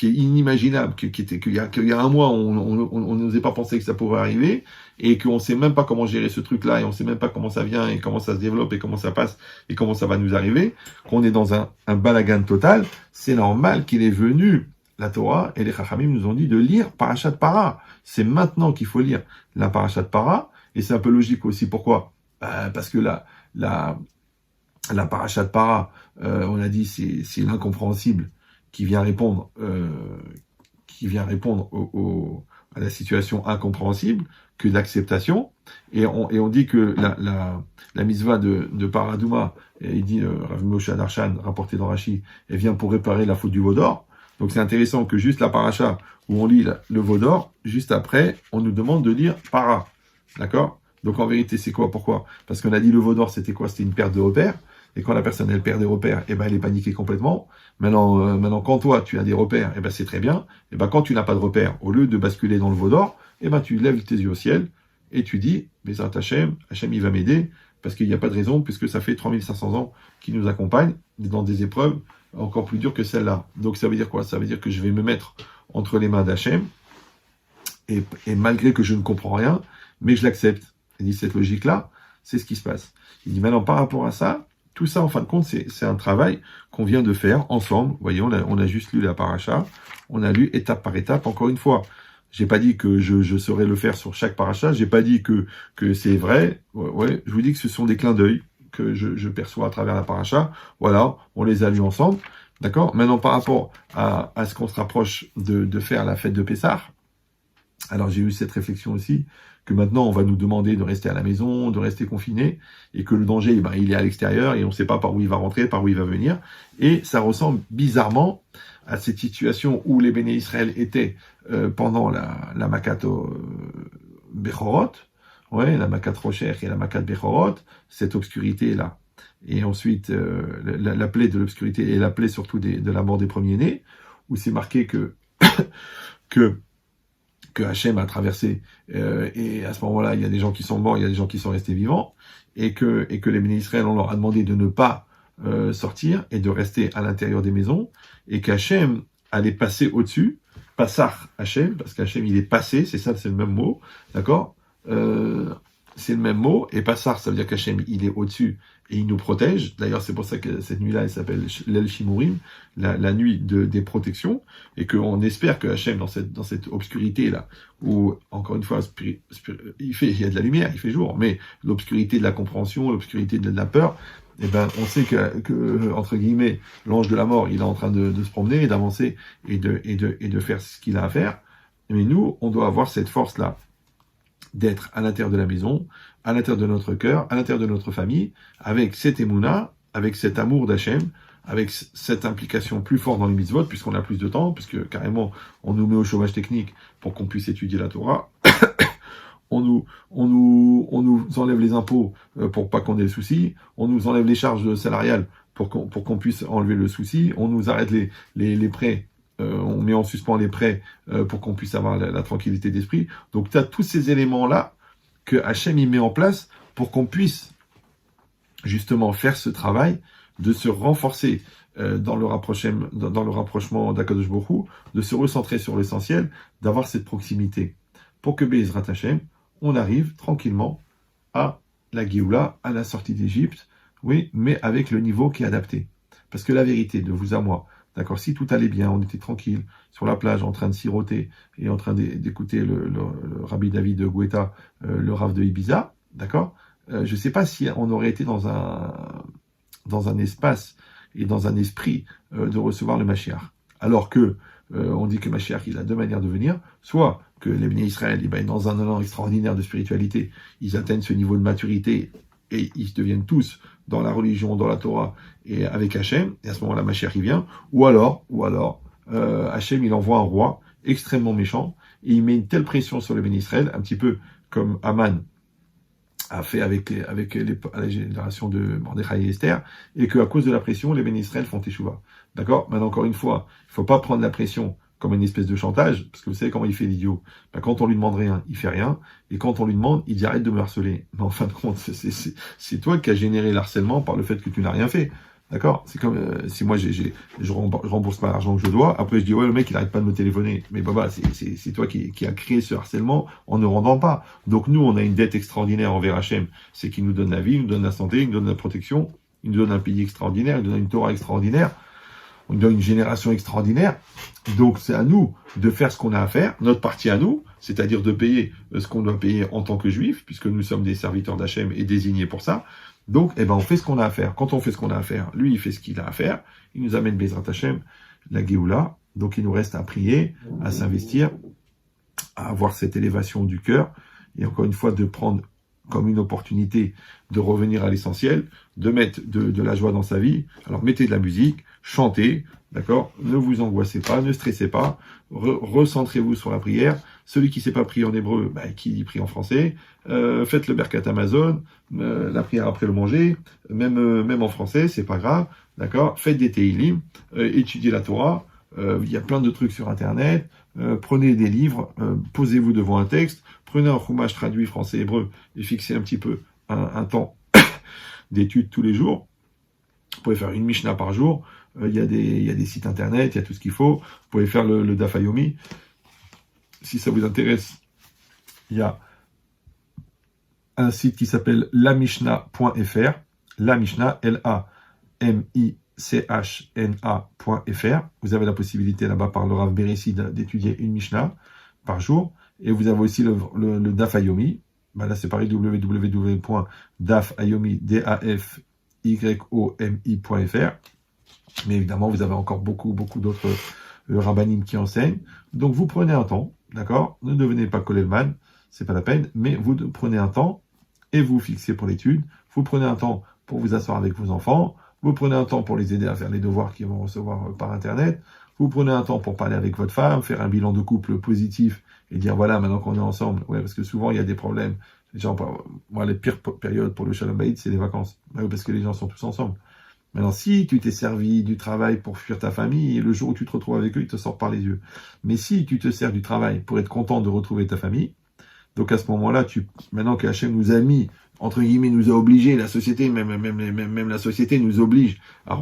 inimaginable, qu'il y a un mois on n'osait pas penser que ça pourrait arriver et qu'on sait même pas comment gérer ce truc-là et on sait même pas comment ça vient et comment ça se développe et comment ça passe et comment ça va nous arriver, qu'on est dans un balagan total, c'est normal qu'il est venu. La Torah et les Chachamim nous ont dit de lire Parashat Para. C'est maintenant qu'il faut lire la Parashat Para et c'est un peu logique aussi. Pourquoi? Parce que la Parashat Para, on a dit, c'est l'incompréhensible qui vient répondre, à la situation incompréhensible que d'acceptation. Et on dit que la mitzvah de Paradouma, il dit Rav Moshe Darshan, rapporté dans Rashi, elle vient pour réparer la faute du veau d'or. Donc c'est intéressant que juste la paracha où on lit le veau d'or, juste après, on nous demande de lire Para. D'accord? Donc en vérité, c'est quoi? Pourquoi? Parce qu'on a dit le veau d'or, c'était quoi? C'était une perte de repères. Et quand la personne, elle perd des repères, elle est paniquée complètement. Maintenant, quand toi, tu as des repères, c'est très bien. Quand tu n'as pas de repères, au lieu de basculer dans le veau d'or, tu lèves tes yeux au ciel et tu dis, Bezrat Hachem, il va m'aider, parce qu'il n'y a pas de raison, puisque ça fait 3500 ans qu'il nous accompagne dans des épreuves encore plus dures que celle-là. Donc ça veut dire quoi? Ça veut dire que je vais me mettre entre les mains d'Hachem, et malgré que je ne comprends rien, mais je l'accepte. Il dit, cette logique-là, c'est ce qui se passe. Il dit, maintenant, par rapport à ça, tout ça, en fin de compte, c'est un travail qu'on vient de faire ensemble. Vous voyez, on a juste lu la paracha, on a lu étape par étape, encore une fois. J'ai pas dit que je saurais le faire sur chaque paracha, j'ai pas dit que c'est vrai. Ouais, je vous dis que ce sont des clins d'œil que je perçois à travers la paracha. Voilà, on les a lus ensemble. D'accord? Maintenant, par rapport à ce qu'on se rapproche de faire la fête de Pessah, alors j'ai eu cette réflexion aussi, que maintenant on va nous demander de rester à la maison, de rester confiné, et que le danger, il est à l'extérieur, et on ne sait pas par où il va rentrer, par où il va venir, et ça ressemble bizarrement à cette situation où les Béné Israël étaient pendant la Makat Bechorot, la Makat Rocher et la Makat Bechorot, cette obscurité-là. Et ensuite, la plaie de l'obscurité, et la plaie surtout de la mort des premiers-nés, où c'est marqué que Hachem a traversé, et à ce moment-là, il y a des gens qui sont morts, il y a des gens qui sont restés vivants, et que les béné Israël, on leur a demandé de ne pas sortir et de rester à l'intérieur des maisons, et qu'Hachem allait passer au-dessus, Passar Hachem, parce qu'Hachem il est passé, c'est le même mot, d'accord, c'est le même mot, et Passar, ça veut dire qu'Hachem, il est au-dessus, et il nous protège. D'ailleurs, c'est pour ça que cette nuit-là, elle s'appelle l'El Shimurim, la nuit des protections, et qu'on espère que Hachem, dans cette obscurité-là, où, encore une fois, il y a de la lumière, il fait jour, mais l'obscurité de la compréhension, l'obscurité de la peur, eh ben, on sait que, entre guillemets, l'ange de la mort, il est en train de se promener, d'avancer, et de faire ce qu'il a à faire. Mais nous, on doit avoir cette force-là, d'être à l'intérieur de la maison, à l'intérieur de notre cœur, à l'intérieur de notre famille, avec cette émouna, avec cet amour d'Hachem, avec cette implication plus forte dans les mitzvot, puisqu'on a plus de temps, puisque carrément, on nous met au chômage technique pour qu'on puisse étudier la Torah. On nous enlève les impôts pour pas qu'on ait le souci. On nous enlève les charges salariales pour qu'on puisse enlever le souci. On nous arrête les prêts. On met en suspens les prêts pour qu'on puisse avoir la tranquillité d'esprit. Donc, tu as tous ces éléments-là que Hachem il met en place pour qu'on puisse justement faire ce travail de se renforcer dans le rapprochement d'Akadosh Baruch Hu, de se recentrer sur l'essentiel, d'avoir cette proximité. Pour que Be'ezrat Hachem, on arrive tranquillement à la Géoula, à la sortie d'Égypte, oui, mais avec le niveau qui est adapté. Parce que la vérité, de vous à moi, d'accord, si tout allait bien, on était tranquille sur la plage en train de siroter et en train d'écouter le Rabbi David de Guetta, le Rav de Ibiza, d'accord, je ne sais pas si on aurait été dans un espace et dans un esprit de recevoir le Mashiach. Alors que on dit que Mashiach, il a deux manières de venir, soit que les bénis Israël, dans un élan extraordinaire de spiritualité, ils atteignent ce niveau de maturité et ils deviennent tous dans la religion, dans la Torah et avec Hachem, et à ce moment-là, Mashiach, il vient, ou alors, Hachem, il envoie un roi extrêmement méchant, et il met une telle pression sur les bénis Israël, un petit peu comme Aman a fait avec la génération de Mordechai et Esther, et qu'à cause de la pression, les bénis Israël font teshuva. D'accord? Maintenant, encore une fois, il ne faut pas prendre la pression comme une espèce de chantage, parce que vous savez comment il fait l'idiot. Quand on lui demande rien, il fait rien, et quand on lui demande, il dit arrête de me harceler. Mais en fin de compte, c'est toi qui as généré l'harcèlement par le fait que tu n'as rien fait. D'accord? C'est comme si moi je rembourse pas l'argent que je dois, après je dis ouais le mec il arrête pas de me téléphoner. Mais baba, c'est toi qui a créé ce harcèlement en ne rendant pas. Donc nous on a une dette extraordinaire envers Hachem, c'est qu'il nous donne la vie, il nous donne la santé, il nous donne la protection, il nous donne un pays extraordinaire, il nous donne une Torah extraordinaire, on nous donne une génération extraordinaire. Donc c'est à nous de faire ce qu'on a à faire, notre partie à nous, c'est-à-dire de payer ce qu'on doit payer en tant que juifs, puisque nous sommes des serviteurs d'Hachem et désignés pour ça. Donc, on fait ce qu'on a à faire. Quand on fait ce qu'on a à faire, lui, il fait ce qu'il a à faire. Il nous amène Be'ezrat Hachem, la Géoula. Donc, il nous reste à prier, à s'investir, à avoir cette élévation du cœur. Et encore une fois, de prendre comme une opportunité de revenir à l'essentiel, de mettre de la joie dans sa vie. Alors, mettez de la musique, chantez, d'accord? Ne vous angoissez pas, ne stressez pas. Recentrez-vous sur la prière. Celui qui ne sait pas prier en hébreu, qui prie en français. Faites le Berkat Amazon, la prière après le manger, même en français, c'est pas grave, d'accord. Faites des Teilim, étudiez la Torah. Il y a plein de trucs sur Internet. Prenez des livres, posez-vous devant un texte, prenez un chumash traduit français-hébreu et fixez un petit peu un temps d'étude tous les jours. Vous pouvez faire une Mishnah par jour. Il y a des sites Internet, il y a tout ce qu'il faut. Vous pouvez faire le Daf Yomi. Si ça vous intéresse, il y a un site qui s'appelle lamishna.fr, la Mishnah, L-A-M-I-C-H-N-A.fr. Vous avez la possibilité là-bas par le Rav Beressi d'étudier une Mishnah par jour. Et vous avez aussi le Daf Yomi. Là, c'est pareil, www.dafyomi.fr. Mais évidemment, vous avez encore beaucoup d'autres rabbinim qui enseignent. Donc, vous prenez un temps, d'accord? Ne devenez pas Kolelman, c'est pas la peine, mais vous prenez un temps et vous fixez pour l'étude. Vous prenez un temps pour vous asseoir avec vos enfants. Vous prenez un temps pour les aider à faire les devoirs qu'ils vont recevoir par Internet. Vous prenez un temps pour parler avec votre femme, faire un bilan de couple positif et dire voilà, maintenant qu'on est ensemble. Ouais, parce que souvent, il y a des problèmes. Moi, les pires périodes pour le Shalom Bayit, c'est les vacances. Ouais, parce que les gens sont tous ensemble. Maintenant, si tu t'es servi du travail pour fuir ta famille, et le jour où tu te retrouves avec eux, ils te sortent par les yeux. Mais si tu te sers du travail pour être content de retrouver ta famille, donc à ce moment-là, maintenant que Hachem nous a mis entre guillemets, nous a obligés, la société, même la société nous oblige à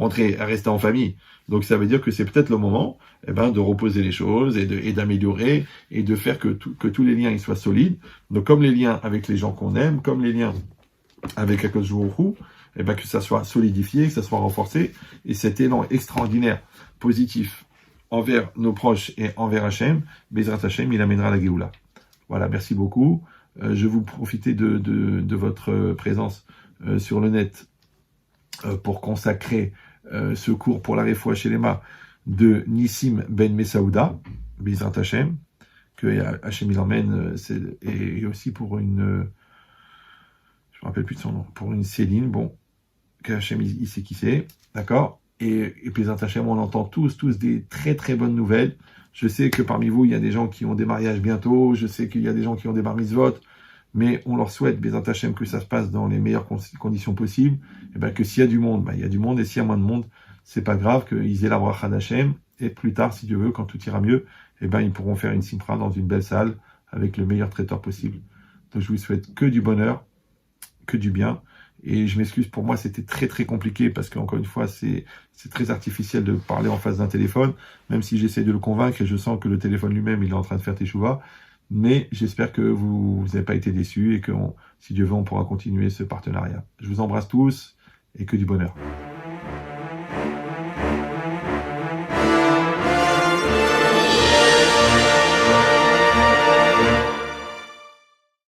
rester en famille. Donc ça veut dire que c'est peut-être le moment, de reposer les choses et d'améliorer et de faire que tous les liens ils soient solides. Donc comme les liens avec les gens qu'on aime, comme les liens avec Akadosh Baruch Hu, que ça soit solidifié, que ça soit renforcé, et cet élan extraordinaire, positif, envers nos proches et envers Hachem, Bezrat Hachem, il amènera la Géoula. Voilà, merci beaucoup. Je vous profiter de votre présence sur le net pour consacrer ce cours pour la Refoua Shelema de Nissim Ben Mesaouda, Bezrat Hachem, que Hachem il emmène, et aussi pour une... je me rappelle plus de son nom, pour une Céline, bon, que Hachem il sait qui c'est, d'accord, et Bezrat Hachem, on entend tous des très très bonnes nouvelles. Je sais que parmi vous, il y a des gens qui ont des mariages bientôt, je sais qu'il y a des gens qui ont des bar mitzvot, mais on leur souhaite, Bezrat Hachem, que ça se passe dans les meilleures conditions possibles, et que s'il y a du monde, il y a du monde, et s'il y a moins de monde, c'est pas grave, qu'ils aient la bracha d'Hachem, et plus tard, si Dieu veut, quand tout ira mieux, ils pourront faire une simra dans une belle salle, avec le meilleur traiteur possible. Donc je vous souhaite que du bonheur, que du bien, et je m'excuse, pour moi c'était très très compliqué, parce qu'encore une fois c'est très artificiel de parler en face d'un téléphone, même si j'essaie de le convaincre, et je sens que le téléphone lui-même il est en train de faire teshuva, mais j'espère que vous n'avez pas été déçus, et que si Dieu veut on pourra continuer ce partenariat. Je vous embrasse tous, et que du bonheur.